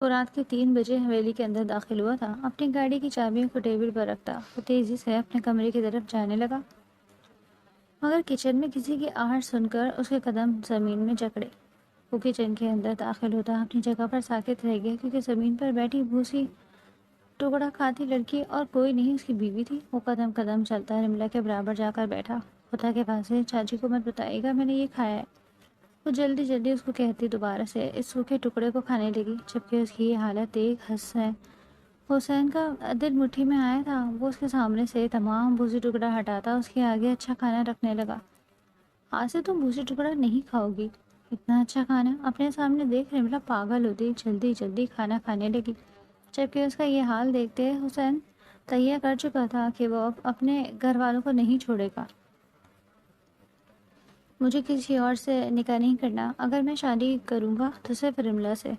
وہ رات کے 3 بجے حویلی کے اندر داخل ہوا تھا۔ اپنی گاڑی کی چابیوں کو ٹیبل پر رکھتا وہ تیزی سے اپنے کمرے کی طرف جانے لگا، مگر کچن میں کسی کی آہٹ سن کر اس کے قدم زمین میں جکڑے۔ وہ کچن کے اندر داخل ہوتا اپنی جگہ پر ساکت رہ گیا، کیونکہ زمین پر بیٹھی بھوسی ٹکڑا کھاتی لڑکی اور کوئی نہیں اس کی بیوی تھی۔ وہ قدم قدم چلتا رملا کے برابر جا کر بیٹھا۔ خدا کے واسطے چاچی کو مت بتائیے گا میں نے یہ کھایا ہے، وہ جلدی جلدی اس کو کہتی دوبارہ سے اس سوکھے ٹکڑے کو کھانے لگی، جبکہ اس کی یہ حالت دیکھ حسین کا دل مٹھی میں آیا تھا۔ وہ اس کے سامنے سے تمام بھوسی ٹکڑا ہٹاتا اس کے آگے اچھا کھانا رکھنے لگا۔ آج سے تم بھوسی ٹکڑا نہیں کھاؤ گی، اتنا اچھا کھانا اپنے سامنے دیکھ رملا پاگل ہوتی جلدی جلدی کھانا کھانے لگی، جبکہ اس کا یہ حال دیکھتے حسین تہیا کر چکا تھا کہ وہ اب اپنے گھر والوں کو نہیں چھوڑے گا۔ مجھے کسی اور سے نکاح نہیں کرنا، اگر میں شادی کروں گا تو صرف رملا سے۔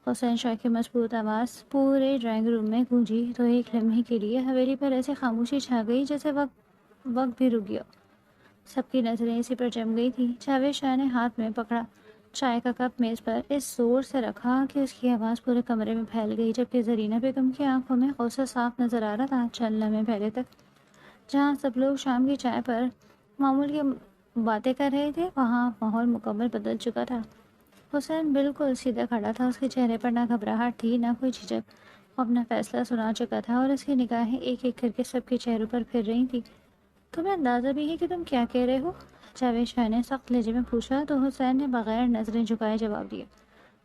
حسین شاہ کی مضبوط آواز پورے ڈرائنگ روم میں گونجی تو ایک لمحے کے لیے حویلی پر ایسی خاموشی چھا گئی جیسے وقت بھی رک گیا۔ سب کی نظریں اسی پر جم گئی تھی۔ جاوید شاہ نے ہاتھ میں پکڑا چائے کا کپ میز پر اس زور سے رکھا کہ اس کی آواز پورے کمرے میں پھیل گئی، جبکہ زرینہ بیگم کی آنکھوں میں غصہ صاف نظر آ رہا تھا۔ چند لمحے پہلے تک جہاں سب لوگ شام کی چائے پر معمول کی باتیں کر رہے تھے، وہاں ماحول مکمل بدل چکا تھا۔ حسین بالکل سیدھا کھڑا تھا، اس کے چہرے پر نہ گھبراہٹ تھی نہ کوئی جھجک۔ وہ اپنا فیصلہ سنا چکا تھا اور اس کی نگاہیں ایک ایک کر کے سب کے چہروں پر پھر رہی تھی۔ تمہیں اندازہ بھی ہے کہ تم کیا کہہ رہے ہو؟ جاوید شاہ نے سخت لہجے میں پوچھا تو حسین نے بغیر نظریں جھکائے جواب دیا،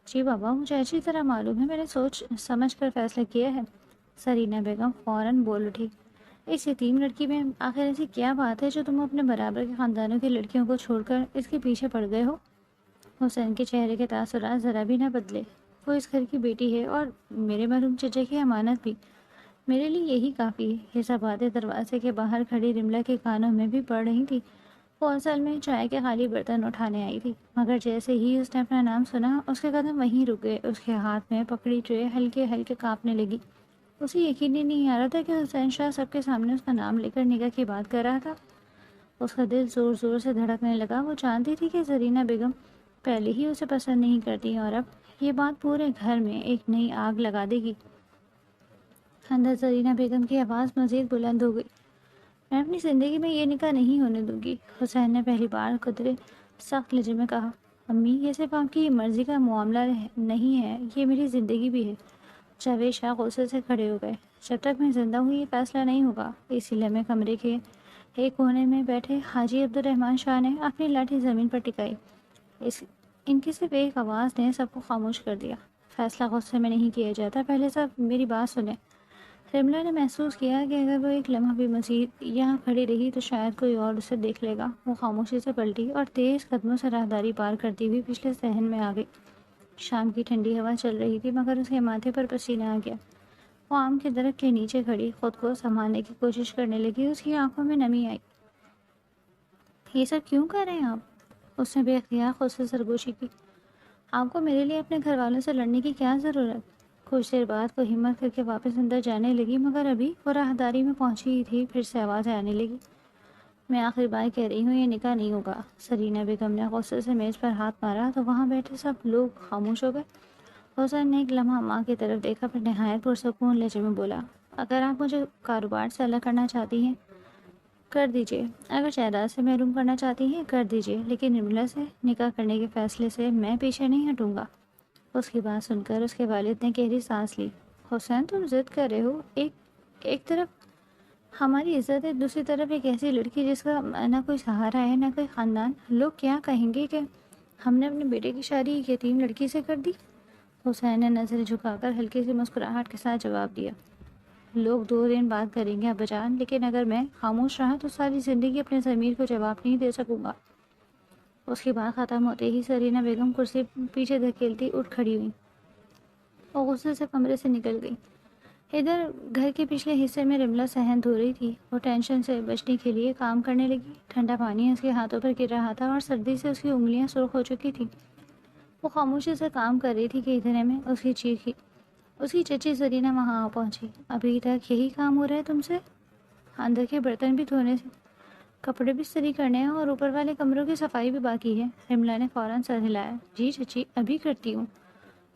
جی بابا، مجھے اچھی طرح معلوم ہے، میں نے سوچ سمجھ کر فیصلہ کیا ہے۔ زرینہ بیگم فوراً بول اٹھی، اس یتیم لڑکی میں آخر ایسی کیا بات ہے جو تم اپنے برابر کے خاندانوں کی لڑکیوں کو چھوڑ کر اس کے پیچھے پڑ گئے ہو؟ حسین کے چہرے کے تاثرات ذرا بھی نہ بدلے۔ وہ اس گھر کی بیٹی ہے اور میرے مرحوم چچا کی امانت بھی، میرے لیے یہی کافی ہے۔ یہ سب باتیں دروازے کے باہر کھڑی رملا کے کانوں میں بھی پڑ رہی تھی۔ وہ اصل میں چائے کے خالی برتن اٹھانے آئی تھی، مگر جیسے ہی اس نے اپنا نام سنا اس کے قدم وہیں رک گئے۔ اس کے ہاتھ میں پکڑی ٹرے ہلکے ہلکے کانپنے لگی۔ اسے یقین ہی نہیں آ رہا تھا کہ حسین شاہ سب کے سامنے اس کا نام لے کر نکاح کی بات کر رہا تھا۔ اس کا دل زور زور سے دھڑکنے لگا۔ وہ جانتی تھی کہ زرینہ بیگم پہلے ہی اسے پسند نہیں کرتی اور اب یہ بات پورے گھر میں ایک نئی آگ لگا دے گی۔ اندر زرینہ بیگم کی آواز مزید بلند ہو گئی، میں اپنی زندگی میں یہ نکاح نہیں ہونے دوں گی۔ حسین نے پہلی بار قدرے سخت لہجے میں کہا، امی، یہ صرف آپ کی مرضی کا معاملہ نہیں ہے، یہ میری زندگی بھی ہے۔ جاوید شاہ غصے سے کھڑے ہو گئے، جب تک میں زندہ ہوں یہ فیصلہ نہیں ہوگا۔ اسی لمحے کمرے کے ایک کونے میں بیٹھے حاجی عبدالرحمن شاہ نے اپنی لاٹھی زمین پر ٹکائی۔ ان کی صرف ایک آواز نے سب کو خاموش کر دیا، فیصلہ غصے میں نہیں کیا جاتا، پہلے سب میری بات سنیں۔ رملا نے محسوس کیا کہ اگر وہ ایک لمحہ بھی مزید یہاں کھڑی رہی تو شاید کوئی اور اسے دیکھ لے گا۔ وہ خاموشی سے پلٹی اور تیز قدموں سے راہداری پار کرتی ہوئی پچھلے صحن میں آ گئی۔ شام کی ٹھنڈی ہوا چل رہی تھی، مگر اس کے ماتھے پر پسینہ آ گیا۔ وہ آم کے درخت کے نیچے کھڑی خود کو سنبھالنے کی کوشش کرنے لگی، اس کی آنکھوں میں نمی آئی۔ یہ سب کیوں کر رہے ہیں آپ؟ اس نے بے اختیار خود سے سرگوشی کی۔ آپ کو میرے لیے اپنے گھر والوں سے لڑنے کی کیا ضرورت؟ کچھ دیر بعد وہ ہمت کر کے واپس اندر جانے لگی، مگر ابھی وہ راہداری میں پہنچی ہی تھی، پھر سے آوازیں آنے لگی، میں آخری بار کہہ رہی ہوں یہ نکاح نہیں ہوگا۔ زرینہ بیگم نے غصے سے میز پر ہاتھ مارا تو وہاں بیٹھے سب لوگ خاموش ہو گئے۔ حسین نے ایک لمحہ ماں کی طرف دیکھا، پھر نہایت پرسکون لہجے میں بولا، اگر آپ مجھے کاروبار سے الگ کرنا چاہتی ہیں کر دیجیے، اگر جائیداد سے محروم کرنا چاہتی ہیں کر دیجیے، لیکن رملا سے نکاح کرنے کے فیصلے سے میں پیچھے نہیں ہٹوں گا۔ اس کی بات سن کر اس کے والد نے گہری سانس لی۔ حسین، تم ضد کر رہے ہو، ایک طرف ہماری عزت ہے، دوسری طرف ایک ایسی لڑکی جس کا نہ کوئی سہارا ہے نہ کوئی خاندان، لوگ کیا کہیں گے کہ ہم نے اپنے بیٹے کی شادی ایک یتیم لڑکی سے کر دی؟ حسین نے نظر جھکا کر ہلکی سی مسکراہٹ کے ساتھ جواب دیا، لوگ 2 دن بعد کریں گے ابا جان، لیکن اگر میں خاموش رہا تو ساری زندگی اپنے ضمیر کو جواب نہیں دے سکوں گا۔ اس کی بات ختم ہوتے ہی زرینہ بیگم کرسی پیچھے دھکیلتی اٹھ کھڑی ہوئی اور غصے سے کمرے سے نکل گئی۔ ادھر گھر کے پچھلے حصے میں رملا صحن دھو رہی تھی۔ وہ ٹینشن سے بچنے کے لیے کام کرنے لگی۔ ٹھنڈا پانی اس کے ہاتھوں پر گر رہا تھا اور سردی سے اس کی انگلیاں سرخ ہو چکی تھیں۔ وہ خاموشی سے کام کر رہی تھی کہ اتنے میں اس کی چچی زرینہ وہاں آ پہنچی۔ ابھی تک یہی کام ہو رہا ہے تم سے؟ اندر کے برتن بھی دھونے سے، کپڑے بھی استری کرنے ہیں اور اوپر والے کمروں کی صفائی بھی باقی ہے۔ رملا نے فوراً سر ہلایا، جی چچی، ابھی کرتی ہوں۔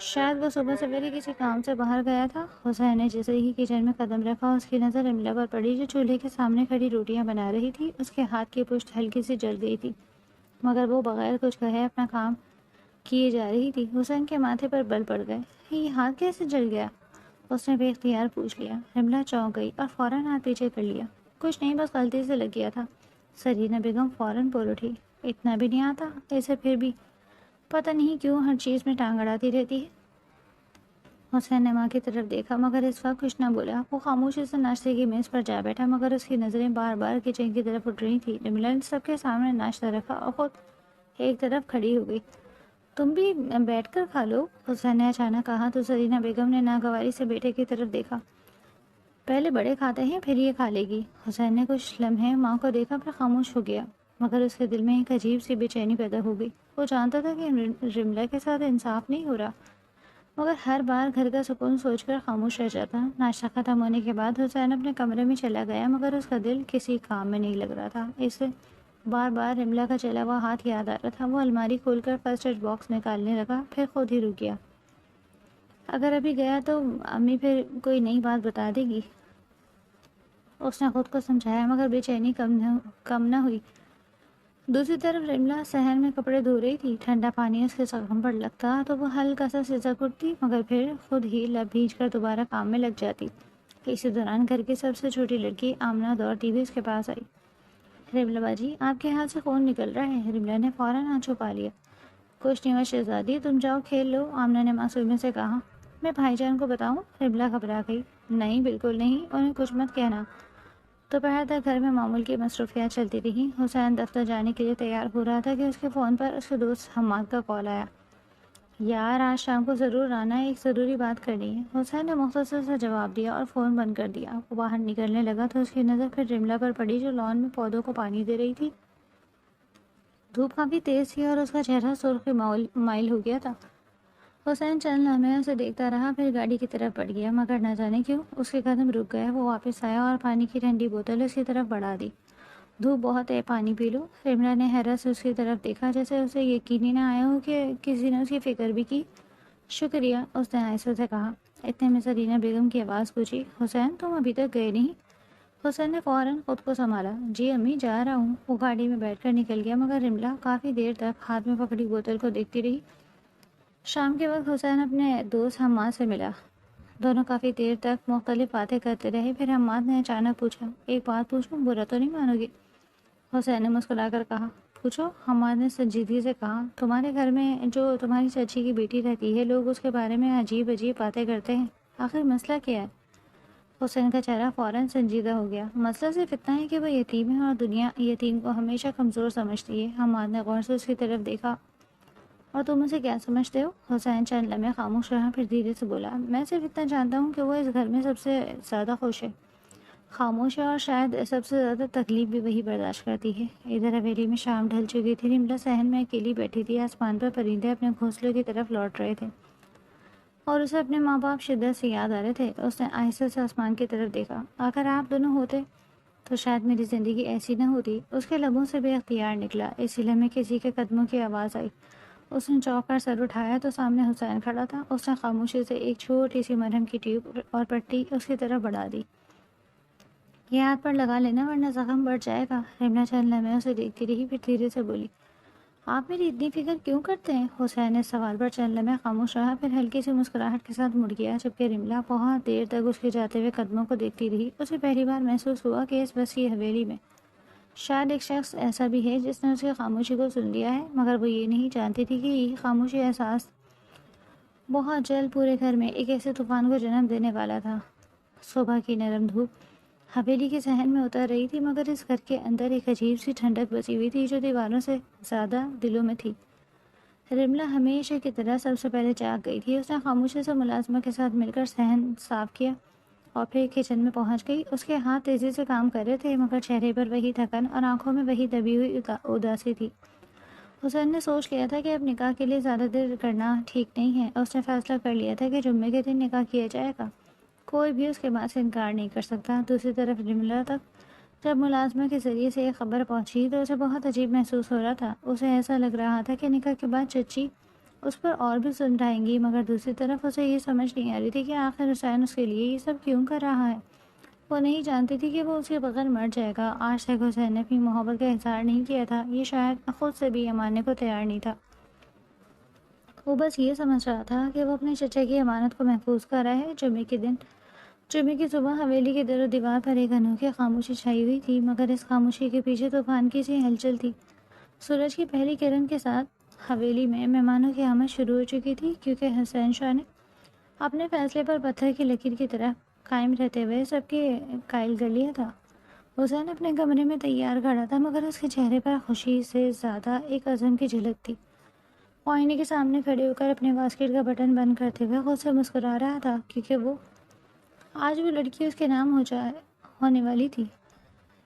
شاید وہ صبح سویرے کسی کام سے باہر گیا تھا۔ حسین نے جیسے ہی کچن میں قدم رکھا اس کی نظر رملہ پر پڑی جو چولہے کے سامنے کھڑی روٹیاں بنا رہی تھی۔ اس کے ہاتھ کی پشت ہلکی سی جل گئی تھی مگر وہ بغیر کچھ کہے اپنا کام کیے جا رہی تھی۔ حسین کے ماتھے پر بل پڑ گئے۔ یہ ہاتھ کیسے جل گیا؟ اس نے بے اختیار پوچھ لیا۔ رملہ چونک گئی اور فوراً ہاتھ پیچھے کر لیا۔ کچھ نہیں، بس غلطی سے لگ گیا تھا۔ سرینا بیگم فوراً بول اٹھی۔ اتنا بھی نہیں آتا اسے، پھر بھی پتہ نہیں کیوں ہر چیز میں ٹانگ اڑاتی رہتی ہے۔ حسین نے ماں کی طرف دیکھا مگر اس وقت کچھ نہ بولا۔ وہ خاموشی سے ناشتے کی میز پر جا بیٹھا مگر اس کی نظریں بار بار کچن کی طرف اٹھ رہی تھیں۔ رملہ نے سب کے سامنے ناشتہ رکھا اور خود ایک طرف کھڑی ہو گئی۔ تم بھی بیٹھ کر کھا لو، حسین نے اچانک کہا تو سرینا بیگم نے ناگواری سے بیٹے کی طرف دیکھا۔ پہلے بڑے کھاتے ہیں پھر یہ کھا لے گی۔ حسین نے کچھ لمحے ماں کو دیکھا پھر خاموش ہو گیا مگر اس کے دل میں ایک عجیب سی بے چینی پیدا ہو گئی۔ وہ جانتا تھا کہ رملہ کے ساتھ انصاف نہیں ہو رہا مگر ہر بار گھر کا سکون سوچ کر خاموش رہ جاتا۔ ناشتہ ختم ہونے کے بعد حسین اپنے کمرے میں چلا گیا مگر اس کا دل کسی کام میں نہیں لگ رہا تھا۔ اسے بار بار رملہ کا چلا ہوا ہاتھ یاد آ رہا تھا۔ وہ الماری کھول کر فرسٹ ایڈ باکس نکالنے لگا پھر خود ہی رک گیا۔ اگر ابھی گیا تو امی پھر کوئی نئی بات بتا دے گی، اس نے خود کو سمجھایا مگر بے چینی کم نہ ہوئی۔ دوسری طرف رملہ صحن میں کپڑے دھو رہی تھی۔ ٹھنڈا پانی اس کے زخم پر لگتا تو وہ ہلکا سا سزک اٹھتی مگر پھر خود ہی لب بھیج کر دوبارہ کام میں لگ جاتی۔ اسی دوران گھر کی سب سے چھوٹی لڑکی آمنہ دوڑتی ہوئی اس کے پاس آئی۔ رملہ باجی، آپ کے ہاتھ سے خون نکل رہا ہے۔ رملہ نے فوراً ہاتھ چھپا لیا۔ کچھ نہیں ہوا شہزادی، تم جاؤ کھیل لو، آمنہ نے معصومی سے کہا۔ میں بھائی جان کو بتاؤں؟ رملہ گھبرا گئی۔ نہیں، بالکل نہیں، انہیں کچھ مت کہنا۔ دوپہر تک گھر میں معمول کی مصروفیات چلتی رہی۔ حسین دفتر جانے کے لیے تیار ہو رہا تھا کہ اس کے فون پر اس کے دوست حماد کا کال آیا۔ یار آج شام کو ضرور آنا، ایک ضروری بات کرنی ہے۔ حسین نے مختصر سا جواب دیا اور فون بند کر دیا۔ وہ باہر نکلنے لگا تو اس کی نظر پھر رملہ پر پڑی جو لان میں پودوں کو پانی دے رہی تھی۔ دھوپ کافی تیز تھی اور اس کا چہرہ سرخی مائل ہو گیا تھا۔ حسین چند لمحے اسے دیکھتا رہا پھر گاڑی کی طرف بڑھ گیا مگر نہ جانے کیوں اس کے قدم رک گئے۔ وہ واپس آیا اور پانی کی ٹھنڈی بوتل اس کی طرف بڑھا دی۔ دھوپ بہت ہے، پانی پی لو۔ رملہ نے حیرت سے اس کی طرف دیکھا جیسے اسے یقین ہی نہ آیا ہو کہ کسی نے اس کی فکر بھی کی۔ شکریہ، اس نے آہستہ سے کہا۔ اتنے میں سرینا بیگم کی آواز پوچھی، حسین تم ابھی تک گئے نہیں؟ حسین نے فوراً خود کو سنبھالا۔ جی امی، جا رہا ہوں۔ وہ گاڑی میں بیٹھ کر نکل گیا مگر رملہ کافی دیر تک ہاتھ میں پکڑی بوتل کو دیکھتی رہی۔ شام کے وقت حسین اپنے دوست حماد سے ملا۔ دونوں کافی دیر تک مختلف باتیں کرتے رہے پھر حماد نے اچانک پوچھا، ایک بات پوچھوں، برا تو نہیں مانو گے؟ حسین نے مسکرا کر کہا، پوچھو۔ حماد نے سنجیدگی سے کہا، تمہارے گھر میں جو تمہاری چچی کی بیٹی رہتی ہے لوگ اس کے بارے میں عجیب باتیں کرتے ہیں، آخر مسئلہ کیا ہے؟ حسین کا چہرہ فوراً سنجیدہ ہو گیا۔ مسئلہ صرف اتنا ہے کہ وہ یتیم ہے اور دنیا یتیم کو ہمیشہ کمزور سمجھتی ہے۔ حماد نے غور سے اس کی طرف دیکھا۔ اور تم اسے کیا سمجھتے ہو؟ حسین چند لمحے خاموش رہا پھر دھیرے سے بولا، میں صرف اتنا جانتا ہوں کہ وہ اس گھر میں سب سے زیادہ خوش ہے، خاموش ہے اور شاید سب سے زیادہ تکلیف بھی وہی برداشت کرتی ہے۔ ادھر حویلی میں شام ڈھل چکی تھی۔ رملہ صحن میں اکیلی بیٹھی تھی۔ آسمان پر پرندے اپنے گھونسلوں کی طرف لوٹ رہے تھے اور اسے اپنے ماں باپ شدت سے یاد آ رہے تھے۔ اس نے آہستہ سے آسمان کی طرف دیکھا۔ اگر آپ دونوں ہوتے تو شاید میری زندگی ایسی نہ ہوتی۔ اس کے لبوں سے بے اختیار نکلا۔ اسی لمحے کسی کے قدموں کی آواز آئی۔ اس نے چونک کر سر اٹھایا تو سامنے حسین کھڑا تھا۔ اس نے خاموشی سے ایک چھوٹی سی مرہم کی ٹیوب اور پٹی اس کی طرف بڑھا دی۔ یہ ہاتھ پر لگا لینا ورنہ زخم بڑھ جائے گا۔ رملہ چند لمحے اسے دیکھتی رہی پھر دھیرے سے بولی، آپ میری اتنی فکر کیوں کرتے ہیں؟ حسین نے سوال پر چند لمحے خاموش رہا پھر ہلکی سی مسکراہٹ کے ساتھ مڑ گیا جبکہ رملہ بہت دیر تک اس کے جاتے ہوئے قدموں کو دیکھتی رہی۔ اسے پہلی بار محسوس ہوا کہ اس وسیع حویلی میں شاید ایک شخص ایسا بھی ہے جس نے اس کی خاموشی کو سن لیا ہے مگر وہ یہ نہیں جانتی تھی کہ یہ خاموشی احساس بہت جلد پورے گھر میں ایک ایسے طوفان کو جنم دینے والا تھا۔ صبح کی نرم دھوپ حویلی کے صحن میں اتر رہی تھی مگر اس گھر کے اندر ایک عجیب سی ٹھنڈک بسی ہوئی تھی جو دیواروں سے زیادہ دلوں میں تھی۔ رملہ ہمیشہ کی طرح سب سے پہلے جاگ گئی تھی۔ اس نے خاموشی سے ملازمہ کے ساتھ مل کر صحن صاف کیا اور پھر کچن میں پہنچ گئی۔ اس کے ہاتھ تیزی سے کام کر رہے تھے مگر چہرے پر وہی تھکن اور آنکھوں میں وہی دبی ہوئی اداسی تھی۔ حسین نے سوچ لیا تھا کہ اب نکاح کے لیے زیادہ دیر کرنا ٹھیک نہیں ہے۔ اس نے فیصلہ کر لیا تھا کہ جمعے کے دن نکاح کیا جائے گا، کوئی بھی اس کے بات سے انکار نہیں کر سکتا۔ دوسری طرف رملہ تک جب ملازمہ کے ذریعے سے ایک خبر پہنچی تو اسے بہت عجیب محسوس ہو رہا تھا۔ اسے ایسا لگ رہا تھا کہ نکاح کے بعد چچی اس پر اور بھی ظلم ڈھائیں گی، مگر دوسری طرف اسے یہ سمجھ نہیں آ رہی تھی کہ آخر حسین اس کے لیے یہ سب کیوں کر رہا ہے۔ وہ نہیں جانتی تھی کہ وہ اس کے بغیر مر جائے گا۔ آج تک حسین نے اپنی محبت کا اظہار نہیں کیا تھا، یہ شاید خود سے بھی یہ ماننے کو تیار نہیں تھا۔ وہ بس یہ سمجھ رہا تھا کہ وہ اپنے چچا کی امانت کو محفوظ کر رہا ہے۔ جمعے کی صبح حویلی کے در و دیوار پر ایک انوکھی خاموشی چھائی ہوئی تھی، مگر اس خاموشی کے پیچھے طوفان کی سی ہلچل تھی۔ سورج کی پہلی کرن کے ساتھ حویلی میں مہمانوں کی آمد شروع ہو چکی تھی، کیونکہ حسین شاہ نے اپنے فیصلے پر پتھر کی لکیر کی طرح قائم رہتے ہوئے سب کے قائل کر لیا تھا۔ حسین اپنے کمرے میں تیار کھڑا تھا، مگر اس کے چہرے پر خوشی سے زیادہ ایک عزم کی جھلک تھی۔ آئینے کے سامنے کھڑے ہو کر اپنے واسکٹ کا بٹن بند کرتے ہوئے خود سے مسکرا رہا تھا، کیونکہ آج وہ لڑکی اس کے نام ہونے والی تھی،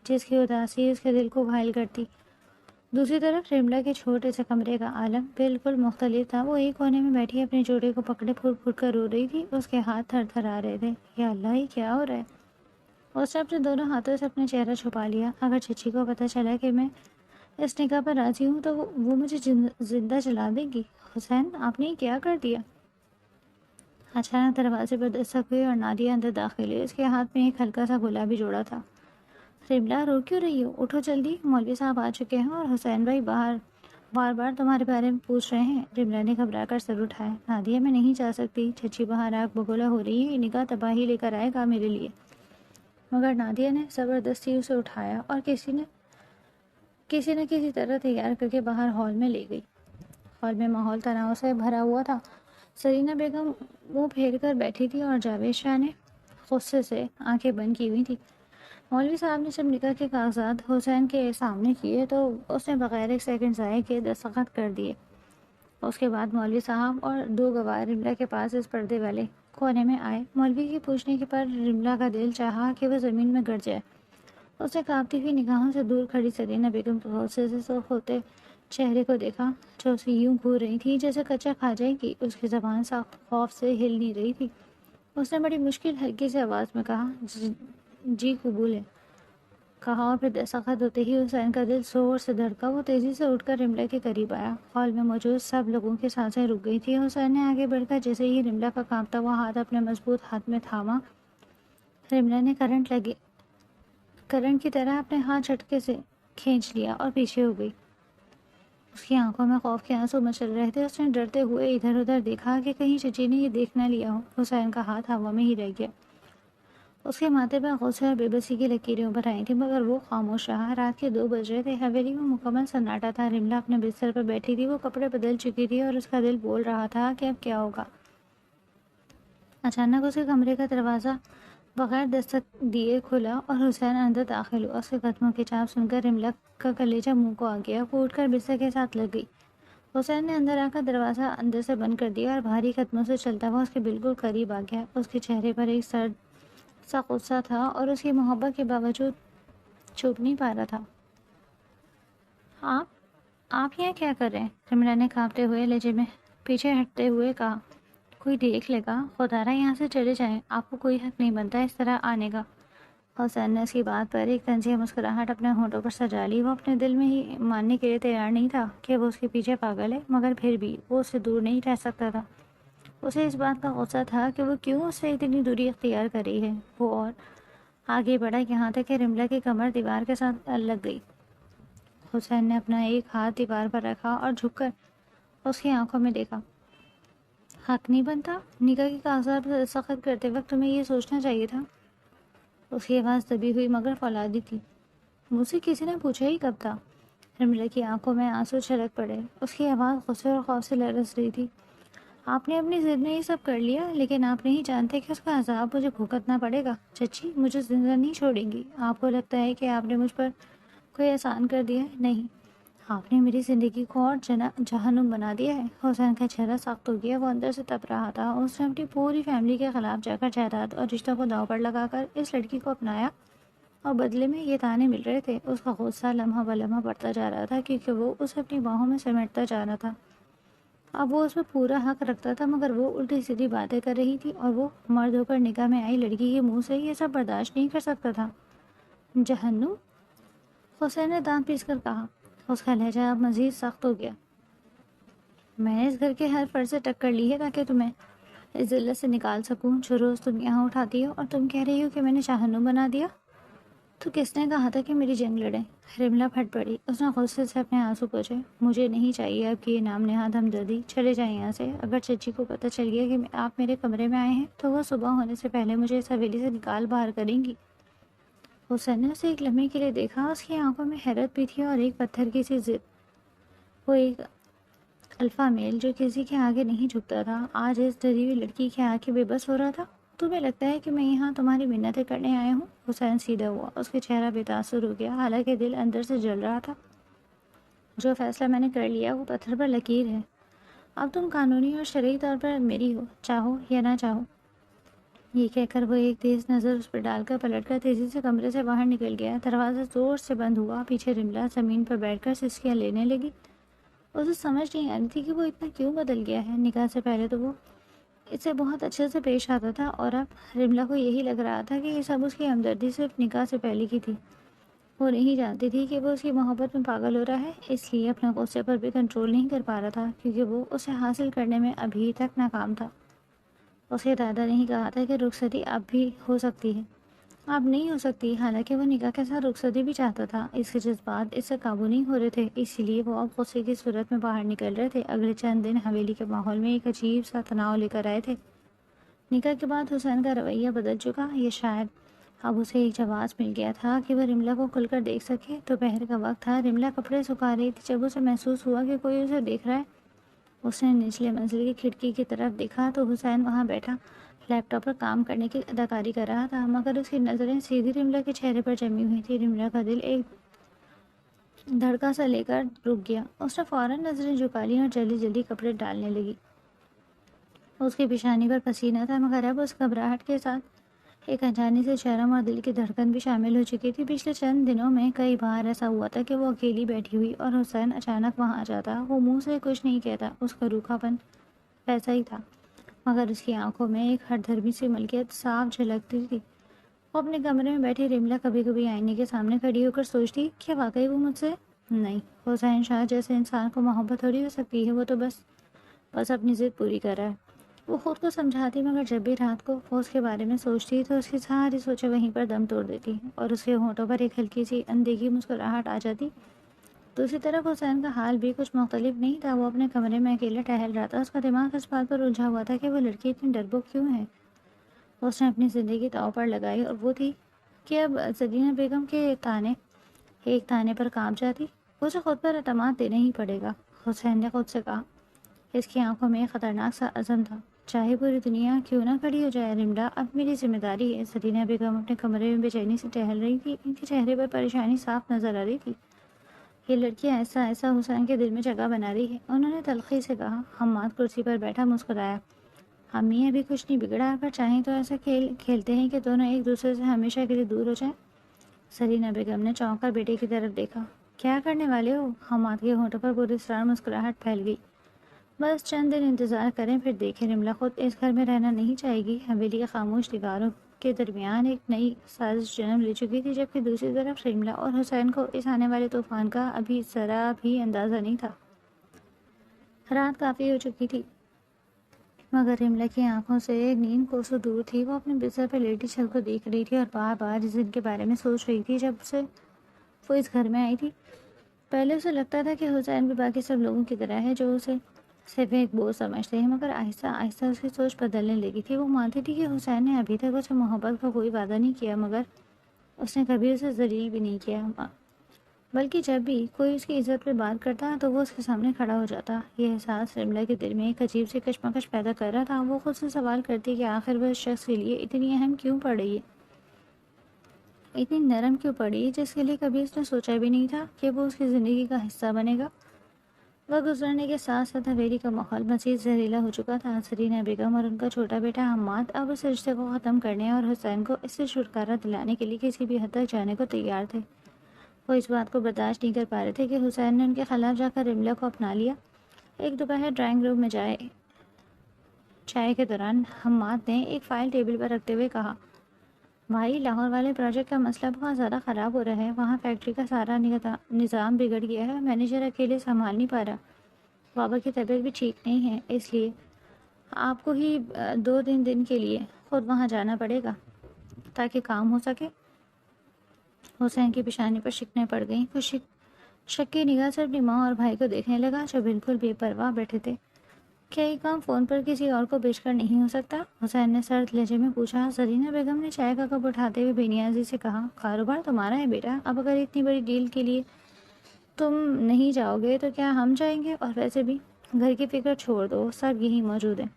جس کی اداسی اس کے دل کو گھائل کرتی۔ دوسری طرف رملا کے چھوٹے سے کمرے کا عالم بالکل مختلف تھا۔ وہ ایک کونے میں بیٹھی اپنے جوڑے کو پکڑے پھوٹ پھوٹ کر رو رہی تھی۔ اس کے ہاتھ تھر تھر آ رہے تھے۔ یا اللہ، یہ کیا ہو رہا ہے؟ اس نے اپنے دونوں ہاتھوں سے اپنا چہرہ چھپا لیا۔ اگر چچی کو پتہ چلا کہ میں اس نکاح پر راضی ہوں تو وہ مجھے زندہ جلا دے گی۔ حسین، آپ نے یہ کیا کر دیا؟ اچانک دروازے پر دستک ہوئی اور نادیہ اندر داخل ہوئی۔ اس کے ہاتھ میں ایک ہلکا سا گلابی جوڑا تھا۔ رملا، رو کیوں رہی ہو؟ اٹھو جلدی، مولوی صاحب آ چکے ہیں اور حسین بھائی باہر بار بار تمہارے بارے میں پوچھ رہے ہیں۔ رملا نے گھبرا کر سر اٹھایا۔ نادیہ، میں نہیں جا سکتی، چچی باہر آگ بگولا ہو رہی ہے، یہ نکاح تباہی لے کر آئے گا میرے لیے۔ مگر نادیہ نے زبردستی اسے اٹھایا اور کسی نہ کسی طرح تیار کر کے باہر ہال میں لے گئی۔ ہال میں ماحول تناؤ سے بھرا ہوا تھا۔ سرینا بیگم منہ پھیر کر بیٹھی تھی اور جاوید شاہ نے غصے سے آنکھیں بند کی ہوئی تھی۔ مولوی صاحب نے جب نکاح کے کاغذات حسین کے سامنے کیے تو اس نے بغیر ایک سیکنڈ ضائع کیے دستخط کر دیے۔ اس کے بعد مولوی صاحب اور دو گواہ رملا کے پاس اس پردے والے کونے میں آئے۔ مولوی کے پوچھنے کے پر رملا کا دل چاہا کہ وہ زمین میں گڑ جائے۔ اس نے کانپتی ہوئی نگاہوں سے دور کھڑی سرینا بیگم کے غصے سے سرخ ہوتے چہرے کو دیکھا، جو اسے یوں گھور رہی تھی جیسے کچا کھا جائے گی۔ اس کی زبان سخت خوف سے ہل نہیں رہی تھی۔ اس نے بڑی مشکل ہلکی سی آواز میں کہا، جی قبول ہے، کہا، اور پھر دستخط ہوتے ہی حسین کا دل زور سے دھڑکا۔ وہ تیزی سے اٹھ کر رملا کے قریب آیا۔ ہال میں موجود سب لوگوں کی سانسیں رک گئی تھی۔ حسین نے آگے بڑھ کر جیسے ہی رملا کا کانپتا ہوا ہاتھ اپنے مضبوط ہاتھ میں تھاما، رملا نے کرنٹ کی طرح اپنے ہاتھ جھٹکے سے کھینچ لیا اور پیچھے ہو گئی۔ اس کی آنکھوں میں خوف کے آنسو مچل رہے تھے۔ اس نے ڈرتے ہوئے ادھر ادھر دیکھا کہ کہیں چچی نے یہ دیکھ نہ لیا ہو۔ حسین کا ہاتھ ہوا میں ہی رہ گیا۔ اس کے ماتھے پر غصے اور بے بسی کی لکیریں ابھر آئی تھیں، مگر وہ خاموش رہا۔ رات کے 2 بج رہے تھے۔ حویلی میں مکمل سناٹا تھا۔ رملا اپنے بستر پر بیٹھی تھی۔ وہ کپڑے بدل چکی تھی اور اس کا دل بول رہا تھا کہ اب کیا ہوگا۔ اچانک اس کے کمرے کا دروازہ بغیر دستک دیے کھلا اور حسین اندر داخل ہوا۔ اس کے قدموں کی چاپ سن کر رملا کا کلیجہ منہ کو آ گیا۔ وہ اٹھ کر بستر کے ساتھ لگ گئی۔ حسین نے اندر آ کر دروازہ اندر سے بند کر دیا اور بھاری قدموں سے چلتا ہوا اس کے بالکل قریب آ گیا۔ اس کے چہرے پر ایک سرد سا غصہ تھا اور اس کی محبت کے باوجود چھپ نہیں پا رہا تھا۔ آپ یہاں کیا کر رہے ہیں؟ رملا نے کانپتے ہوئے لہجے میں پیچھے ہٹتے ہوئے کہا۔ کوئی دیکھ لے گا، خدا رہا یہاں سے چلے جائیں، آپ کو کوئی حق نہیں بنتا اس طرح آنے کا۔ حسین نے اس کی بات پر ایک طنزیہ مسکراہٹ اپنے ہونٹوں پر سجا لی۔ وہ اپنے دل میں ہی ماننے کے لیے تیار نہیں تھا کہ وہ اس کے پیچھے پاگل ہے، مگر پھر بھی وہ اس سے دور نہیں رہ سکتا تھا۔ اسے اس بات کا غصہ تھا کہ وہ کیوں اس سے اتنی دوری اختیار کر رہی ہے۔ وہ اور آگے بڑھا یہاں تک کہ رملا کی کمر دیوار کے ساتھ لگ گئی۔ حسین نے اپنا ایک ہاتھ دیوار پر رکھا اور جھک کر اس کی آنکھوں میں دیکھا۔ حق نہیں بنتا؟ نکاح کے کاغذات پر دستخط کرتے وقت تمہیں یہ سوچنا چاہیے تھا۔ اس کی آواز دبی ہوئی مگر فولادی تھی۔ مجھ سے کسی نے پوچھا ہی کب تھا؟ رملا کی آنکھوں میں آنسو چھلک پڑے۔ اس کی آواز غصے اور خوف سے لرز رہی تھی۔ آپ نے اپنی ضد میں یہ سب کر لیا، لیکن آپ نہیں جانتے کہ اس کا عذاب مجھے بھگتنا پڑے گا۔ چچی مجھے زندہ نہیں چھوڑیں گی۔ آپ کو لگتا ہے کہ آپ نے مجھ پر کوئی احسان کر دیا ہے؟ نہیں، آپ نے میری زندگی کو اور جہنم بنا دیا ہے۔ حسین کا چہرہ سخت ہو گیا۔ وہ اندر سے تپ رہا تھا۔ اس نے اپنی پوری فیملی کے خلاف جا کر جائیداد اور رشتوں کو داؤ پر لگا کر اس لڑکی کو اپنایا اور بدلے میں یہ تانے مل رہے تھے۔ اس کا غصہ لمحہ بہ لمحہ بڑھتا جا رہا تھا، کیونکہ وہ اسے اپنی باہوں میں سمیٹتا جا رہا تھا۔ اب وہ اس میں پورا حق رکھتا تھا، مگر وہ الٹی سیدھی باتیں کر رہی تھی اور وہ مرد ہو کر نکاح میں آئی لڑکی کے منہ سے یہ سب برداشت نہیں کر سکتا تھا۔ جہنم؟ حسین نے دانت پیس کر کہا۔ اس کا لہجہ اب مزید سخت ہو گیا۔ میں نے اس گھر کے ہر فرد سے ٹکر لی ہے تاکہ تمہیں اس ذلت سے نکال سکوں جو روز تم یہاں اٹھاتی ہو، اور تم کہہ رہی ہو کہ میں نے جہنم بنا دیا۔ تو کس نے کہا تھا کہ میری جنگ لڑیں؟ رملا پھٹ پڑی۔ اس نے غصے سے اپنے آنسو پوچھے۔ مجھے نہیں چاہیے اب کی یہ نام نہاد ہمدردی، چلے جائیں یہاں سے۔ اگر چچی کو پتہ چل گیا کہ آپ میرے کمرے میں آئے ہیں تو وہ صبح ہونے سے پہلے مجھے اس حویلی سے نکال باہر کریں گی۔ حسین نے اسے ایک لمحے کے لیے دیکھا، اس کی آنکھوں میں حیرت بھی تھی اور ایک پتھر کی سی ضد۔ وہ ایک الفا میل جو کسی کے آگے نہیں جھکتا تھا آج اس ڈری ہوئی لڑکی کے آگے بے بس ہو رہا تھا۔ تمہیں لگتا ہے کہ میں یہاں تمہاری منتیں کرنے آیا ہوں؟ حسین سیدھا ہوا، اس کے چہرہ بے تاثر ہو گیا، حالانکہ دل اندر سے جل رہا تھا۔ جو فیصلہ میں نے کر لیا وہ پتھر پر لکیر ہے۔ اب تم قانونی اور شرعی طور پر میری ہو، چاہو یا نہ چاہو۔ یہ کہہ کر وہ ایک تیز نظر اس پر ڈال کر پلٹ کر تیزی سے کمرے سے باہر نکل گیا۔ دروازہ زور سے بند ہوا، پیچھے رملا زمین پر بیٹھ کر سسکیاں لینے لگی۔ اسے سمجھ نہیں آ رہی تھی کہ وہ اتنا کیوں بدل گیا ہے۔ نکاح سے پہلے تو وہ اس سے بہت اچھے سے پیش آتا تھا، اور اب رملا کو یہی لگ رہا تھا کہ یہ سب اس کی ہمدردی صرف نکاح سے پہلے کی تھی۔ وہ نہیں جانتی تھی کہ وہ اس کی محبت میں پاگل ہو رہا ہے، اس لیے اپنے غصے پر بھی کنٹرول نہیں کر پا رہا تھا، کیونکہ وہ اسے حاصل کرنے میں ابھی تک ناکام تھا۔ اس کے دادا نے ہی کہا تھا کہ رخصتی اب بھی ہو سکتی ہے، اب نہیں ہو سکتی، حالانکہ وہ نکاح کے ساتھ رخصتی بھی چاہتا تھا۔ اس کے جذبات اس سے قابو نہیں ہو رہے تھے، اسی لیے وہ اب غصے کی صورت میں باہر نکل رہے تھے۔ اگلے چند دن حویلی کے ماحول میں ایک عجیب سا تناؤ لے کر آئے تھے۔ نکاح کے بعد حسین کا رویہ بدل چکا، یہ شاید اب اسے ایک جواز مل گیا تھا کہ وہ رملا کو کھل کر دیکھ سکے۔ دوپہر کا وقت تھا، رملا کپڑے سکھا رہی تھی جب اسے محسوس ہوا کہ کوئی اسے دیکھ رہا ہے۔ اس نے نچلے منزل کی کھڑکی کی طرف دیکھا تو حسین وہاں بیٹھا لیپ ٹاپ پر کام کرنے کی اداکاری کر رہا تھا، مگر اس کی نظریں سیدھی رملا کے چہرے پر جمی ہوئی تھی۔ رملا کا دل ایک دھڑکا سا لے کر رک گیا۔ اس نے فوراً نظریں جھکا لی اور جلدی جلدی کپڑے ڈالنے لگی۔ اس کی پیشانی پر پسینہ تھا، مگر اب اس گھبراہٹ کے ساتھ ایک انجانی سے شرم اور دل کی دھڑکن بھی شامل ہو چکی تھی۔ پچھلے چند دنوں میں کئی بار ایسا ہوا تھا کہ وہ اکیلی بیٹھی ہوئی اور حسین اچانک وہاں آ جاتا۔ وہ منہ سے کچھ نہیں کہتا، اس کا روکھا پن ویسا ہی تھا، مگر اس کی آنکھوں میں ایک ہر دھرمی سی ملکیت صاف جھلکتی تھی۔ وہ اپنے کمرے میں بیٹھی رملا کبھی کبھی آئینے کے سامنے کھڑی ہو کر سوچتی، کیا واقعی وہ مجھ سے نہیں؟ حسین شاہ جیسے انسان کو محبت تھوڑی ہو سکتی ہے، وہ تو بس اپنی ضد پوری کر رہا ہے۔ وہ خود کو سمجھاتی، مگر جب بھی رات کو وہ اس کے بارے میں سوچتی تو اس کی ساری سوچیں وہیں پر دم توڑ دیتی اور اس کے ہونٹوں پر ایک ہلکی سی اندیکھی مسکراہٹ آ جاتی۔ دوسری طرف حسین کا حال بھی کچھ مختلف نہیں تھا۔ وہ اپنے کمرے میں اکیلا ٹہل رہا تھا، اس کا دماغ اس بات پر الجھا ہوا تھا کہ وہ لڑکی اتنی ڈرپوک کیوں ہے۔ اس نے اپنی زندگی داؤ پر لگائی، اور وہ تھی کہ اب زرینہ بیگم کے ایک تانے پر کانپ جاتی۔ اسے خود پر اعتماد دینا ہی پڑے گا، حسین نے خود سے کہا۔ اس کی آنکھوں میں ایک خطرناک سا عزم تھا، چاہے پوری دنیا کیوں نہ کھڑی ہو جائے، رملا اب میری ذمہ داری ہے۔ زرینہ بیگم اپنے کمرے میں بے چینی سے ٹہل رہی تھی، ان کے چہرے پر پریشانی صاف نظر آ رہی تھی۔ یہ لڑکی ایسا ایسا حسین کے دل میں جگہ بنا رہی ہے، انہوں نے تلخی سے کہا۔ حماد کرسی پر بیٹھا مسکرایا۔ امی ابھی کچھ نہیں بگڑا، اگر چاہیں تو ایسا کھیل کھیلتے ہیں کہ دونوں ایک دوسرے سے ہمیشہ کے لیے دور ہو جائیں۔ زرینہ بیگم نے چونک کر بیٹے کی طرف دیکھا۔ کیا کرنے والے ہو؟ حماد کے ہونٹوں پر پراسرار مسکراہٹ پھیل گئی۔ بس چند دن انتظار کریں پھر دیکھیں، رملا خود اس گھر میں رہنا نہیں چاہے گی۔ حویلی کے خاموش دیواروں کے درمیان ایک نئی سازش جنم لے چکی تھی، جبکہ دوسری طرف رملا اور حسین کو اس آنے والے طوفان کا ابھی ذرا بھی اندازہ نہیں تھا۔ رات کافی ہو چکی تھی، مگر رملا کی آنکھوں سے نیند کوسوں دور تھی۔ وہ اپنے بستر پہ لیٹی چھت کو دیکھ رہی تھی اور بار بار اس دن کے بارے میں سوچ رہی تھی جب سے وہ اس گھر میں آئی تھی۔ پہلے اسے لگتا تھا کہ حسین بھی باقی سب لوگوں کی طرح ہے جو اسے صرف ایک بوجھ سمجھتے ہیں، مگر آہستہ آہستہ اس کی سوچ بدلنے لگی تھی۔ وہ مانتی تھی کہ حسین نے ابھی تک اسے محبت کا کوئی وعدہ نہیں کیا، مگر اس نے کبھی اسے ذلیل بھی نہیں کیا، بلکہ جب بھی کوئی اس کی عزت پہ بات کرتا تو وہ اس کے سامنے کھڑا ہو جاتا۔ یہ احساس رملا کے دل میں ایک عجیب سی کشمکش پیدا کر رہا تھا۔ وہ خود سے سوال کرتی کہ آخر وہ اس شخص کے لیے اتنی اہم کیوں پڑ رہی ہے، اتنی نرم کیوں پڑی، جس کے لیے کبھی اس نے سوچا بھی نہیں تھا کہ وہ اس کی زندگی کا حصہ بنے گا۔ وقت گزرنے کے ساتھ ساتھ حویلی کا ماحول مزید زہریلا ہو چکا تھا۔ زرینہ بیگم اور ان کا چھوٹا بیٹا حماد اب اس رشتے کو ختم کرنے اور حسین کو اس سے چھٹکارا دلانے کے لیے کسی بھی حد تک جانے کو تیار تھے۔ وہ اس بات کو برداشت نہیں کر پا رہے تھے کہ حسین نے ان کے خلاف جا کر رملا کو اپنا لیا۔ ایک دوپہر ڈرائنگ روم میں چائے کے دوران حماد نے ایک فائل ٹیبل پر رکھتے ہوئے کہا، بھائی لاہور والے پروجیکٹ کا مسئلہ بہت زیادہ خراب ہو رہا ہے، وہاں فیکٹری کا سارا نظام بگڑ گیا ہے، مینیجر اکیلے سنبھال نہیں پا رہا۔ بابا کی طبیعت بھی ٹھیک نہیں ہے، اس لیے آپ کو ہی 2-3 دن کے لیے خود وہاں جانا پڑے گا تاکہ کام ہو سکے۔ حسین کی پیشانی پر شکنیں پڑ گئیں۔ وہ شک کی نگاہ سے اپنی ماں اور بھائی کو دیکھنے لگا جو بالکل بے پرواہ بیٹھے تھے۔ کیا یہ کام فون پر کسی اور کو بیچ کر نہیں ہو سکتا؟ حسین نے سرد لہجے میں پوچھا۔ زرینہ بیگم نے چائے کا کپ اٹھاتے ہوئے بے نیازی سے کہا، کاروبار تمہارا ہے بیٹا، اب اگر اتنی بڑی ڈیل کے لیے تم نہیں جاؤ گے تو کیا ہم جائیں گے؟ اور ویسے بھی گھر کی فکر چھوڑ دو، سب یہی موجود ہیں۔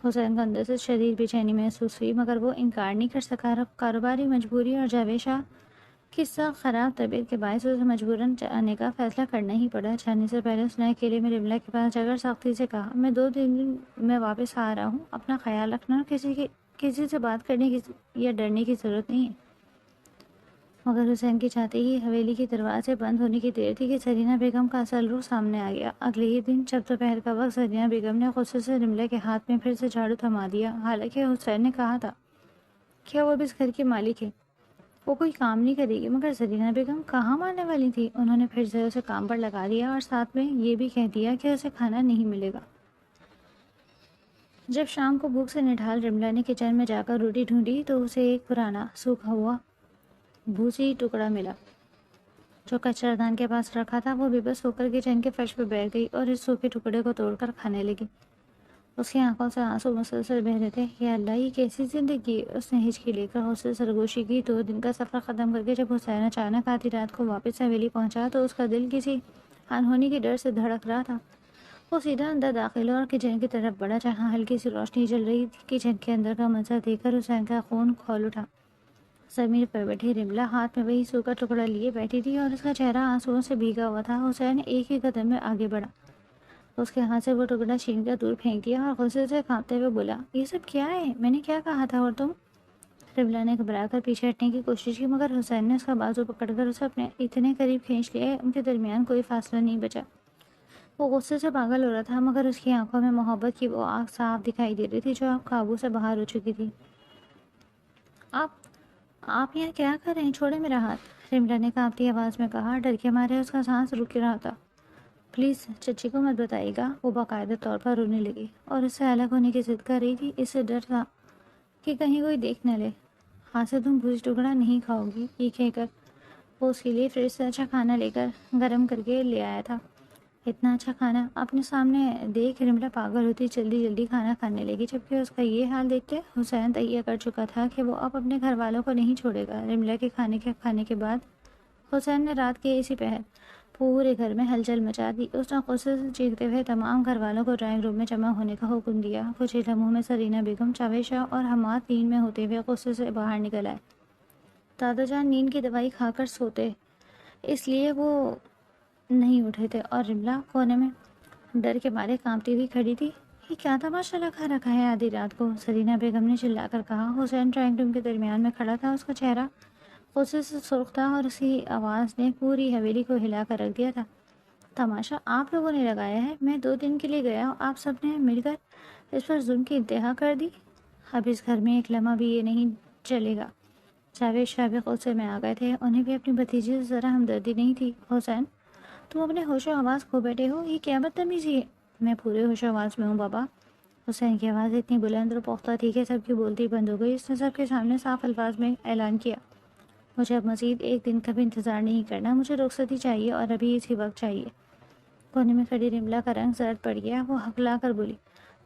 حسین کو اندر سے شدید بے چینی محسوس ہوئی، مگر وہ انکار نہیں کر سکا۔ کاروباری مجبوری اور جاوید شاہ کی سخت خراب طبیعت کے باعث اسے مجبوراً جانے کا فیصلہ کرنا ہی پڑا۔ جانے سے پہلے اس نے اکیلے میں رملا کے پاس جا کر سختی سے کہا، میں 2-3 دن میں واپس آ رہا ہوں، اپنا خیال رکھنا اور کسی سے بات کرنے کی یا ڈرنے کی ضرورت نہیں ہے۔ مگر حسین کی چاہتے ہی حویلی کے دروازے بند ہونے کی دیر تھی کہ زرینہ بیگم کا اصل رخ سامنے آ گیا۔ اگلے ہی دن جب دوپہر کا وقت، زرینہ بیگم نے غصے سے رملا کے ہاتھ میں پھر سے جھاڑو تھما دیا۔ حالانکہ حسین نے کہا تھا کہ وہ اب اس گھر کی مالک ہے، وہ کوئی کام نہیں کرے گی، مگر زرینہ بیگم کہاں ماننے والی تھی۔ انہوں نے پھر سے اسے کام پر لگا دیا اور ساتھ میں یہ بھی کہہ دیا کہ اسے کھانا نہیں ملے گا۔ جب شام کو بھوک سے نڈھال رملا نے کچن میں جا کر روٹی ڈھونڈی تو اسے ایک پرانا سوکھا ہوا بھوسی ٹکڑا ملا جو کچردان کے پاس رکھا تھا۔ وہ بے بس ہو کر کچن کے فرش پہ بیٹھ گئی اور اس سوکھے ٹکڑے کو توڑ کر کھانے لگی۔ اس کی آنکھوں سے آنسو مسلسل بہہ رہے تھے۔ یا اللہ، یہ کیسی زندگی! اس نے ہچکی لے کر خود سے سرگوشی کی۔ 2 دن کا سفر ختم کر کے جب حسین اچانک آدھی رات کو واپس حویلی پہنچا تو اس کا دل کسی انہونی کے ڈر سے دھڑک رہا تھا۔ وہ سیدھا اندر داخل ہوا اور کچن کی طرف بڑھا جہاں ہلکی سی روشنی جل رہی تھی۔ کچن کے اندر کا منظر دیکھ کر حسین کا خون کھول اٹھا۔ زمین پر بیٹھی رملا ہاتھ میں وہی سوکھا ٹکڑا لیے بیٹھی تھی اور اس کا چہرہ آنسوؤں سے بھیگا ہوا تھا۔ حسین ایک ہی قدم میں آگے بڑھا، اس کے ہاتھ سے وہ ٹکڑا چھین کر دور پھینک دیا اور غصے سے کانپتے ہوئے بولا، یہ سب کیا ہے؟ میں نے کیا کہا تھا؟ اور تم؟ رملا نے گھبرا کر پیچھے ہٹنے کی کوشش کی، مگر حسین نے اس کا بازو پکڑ کر اسے اپنے اتنے قریب کھینچ لیا ان کے درمیان کوئی فاصلہ نہیں بچا۔ وہ غصے سے پاگل ہو رہا تھا، مگر اس کی آنکھوں میں محبت کی وہ آگ صاف دکھائی دے رہی تھی جو اب قابو سے باہر ہو چکی تھی۔ آپ یہاں کیا کر رہے ہیں؟ چھوڑے میرا ہاتھ، رملا نے کانپتی آواز میں کہا۔ ڈر کے مارے اس کا سانس رک رہا تھا۔ پلیز چچی کو مت بتائیے گا۔ وہ باقاعدہ طور پر رونے لگی اور اس سے الگ ہونے کی ضد کر رہی تھی۔ اس سے ڈر تھا کہ کہیں کوئی دیکھ نہ لے۔ ہاتھ سے تم بھوسی ٹکڑا نہیں کھاؤ گی، یہ کہہ کر وہ اس کے لیے فریج سے اچھا کھانا لے کر گرم کر کے لے آیا تھا۔ اتنا اچھا کھانا اپنے سامنے دیکھ رملا پاگل ہوتی جلدی جلدی کھانا کھانے لگی، جبکہ اس کا یہ حال دیکھ کے حسین تہیہ کر چکا تھا کہ وہ اب اپنے گھر والوں کو نہیں چھوڑے گا۔ رملا کے کھانے کے بعد حسین نے رات کے اسی پہر پورے گھر میں ہلچل مچا دی۔ اس نے غصے سے چیختے ہوئے تمام گھر والوں کو ڈرائنگ روم میں جمع ہونے کا حکم دیا۔ کچھ ہی لمحوں میں زرینہ بیگم، جاوید شاہ اور حماد نیند میں ہوتے ہوئے غصے سے باہر نکل آئے۔ دادا جان نیند کی دوائی کھا کر سوتے، اس لیے وہ نہیں اٹھے تھے، اور رملا کونے میں ڈر کے مارے کانپتی ہوئی کھڑی تھی۔ یہ کیا تماشا لگا رکھا ہے آدھی رات کو؟ زرینہ بیگم نے چلا کر کہا۔ حسین ڈرائنگ روم کے درمیان میں کھڑا تھا، اس کا چہرہ غصے سے سرخ تھا اور اس کی آواز نے پوری حویلی کو ہلا کر رکھ دیا تھا۔ تماشا آپ لوگوں نے لگایا ہے؟ میں 2 دن کے لیے گیا، آپ سب نے مل کر اس پر ظلم کی انتہا کر دی۔ اب اس گھر میں ایک لمحہ بھی یہ نہیں چلے گا۔ جاوید شاہ بھی غصے میں آ گئے تھے، انہیں بھی اپنی بھتیجی سے ذرا ہمدردی نہیں تھی۔ حسین، تم اپنے ہوش و حواس کھو بیٹھے ہو، یہ کیا بدتمیزی ہے؟ میں پورے ہوش و حواس میں ہوں بابا۔ حسین کی آواز اتنی بلند اور پختہ تھی کہ سب کی بولتی بند ہو گئی۔ اس نے سب کے سامنے صاف الفاظ میں اعلان کیا، مجھے اب مزید 1 دن کا بھی انتظار نہیں کرنا، مجھے رخصتی چاہیے اور ابھی اسی وقت چاہیے۔ کونے میں کھڑی رملا کا رنگ زرد پڑ گیا، وہ ہکلا کر بولی،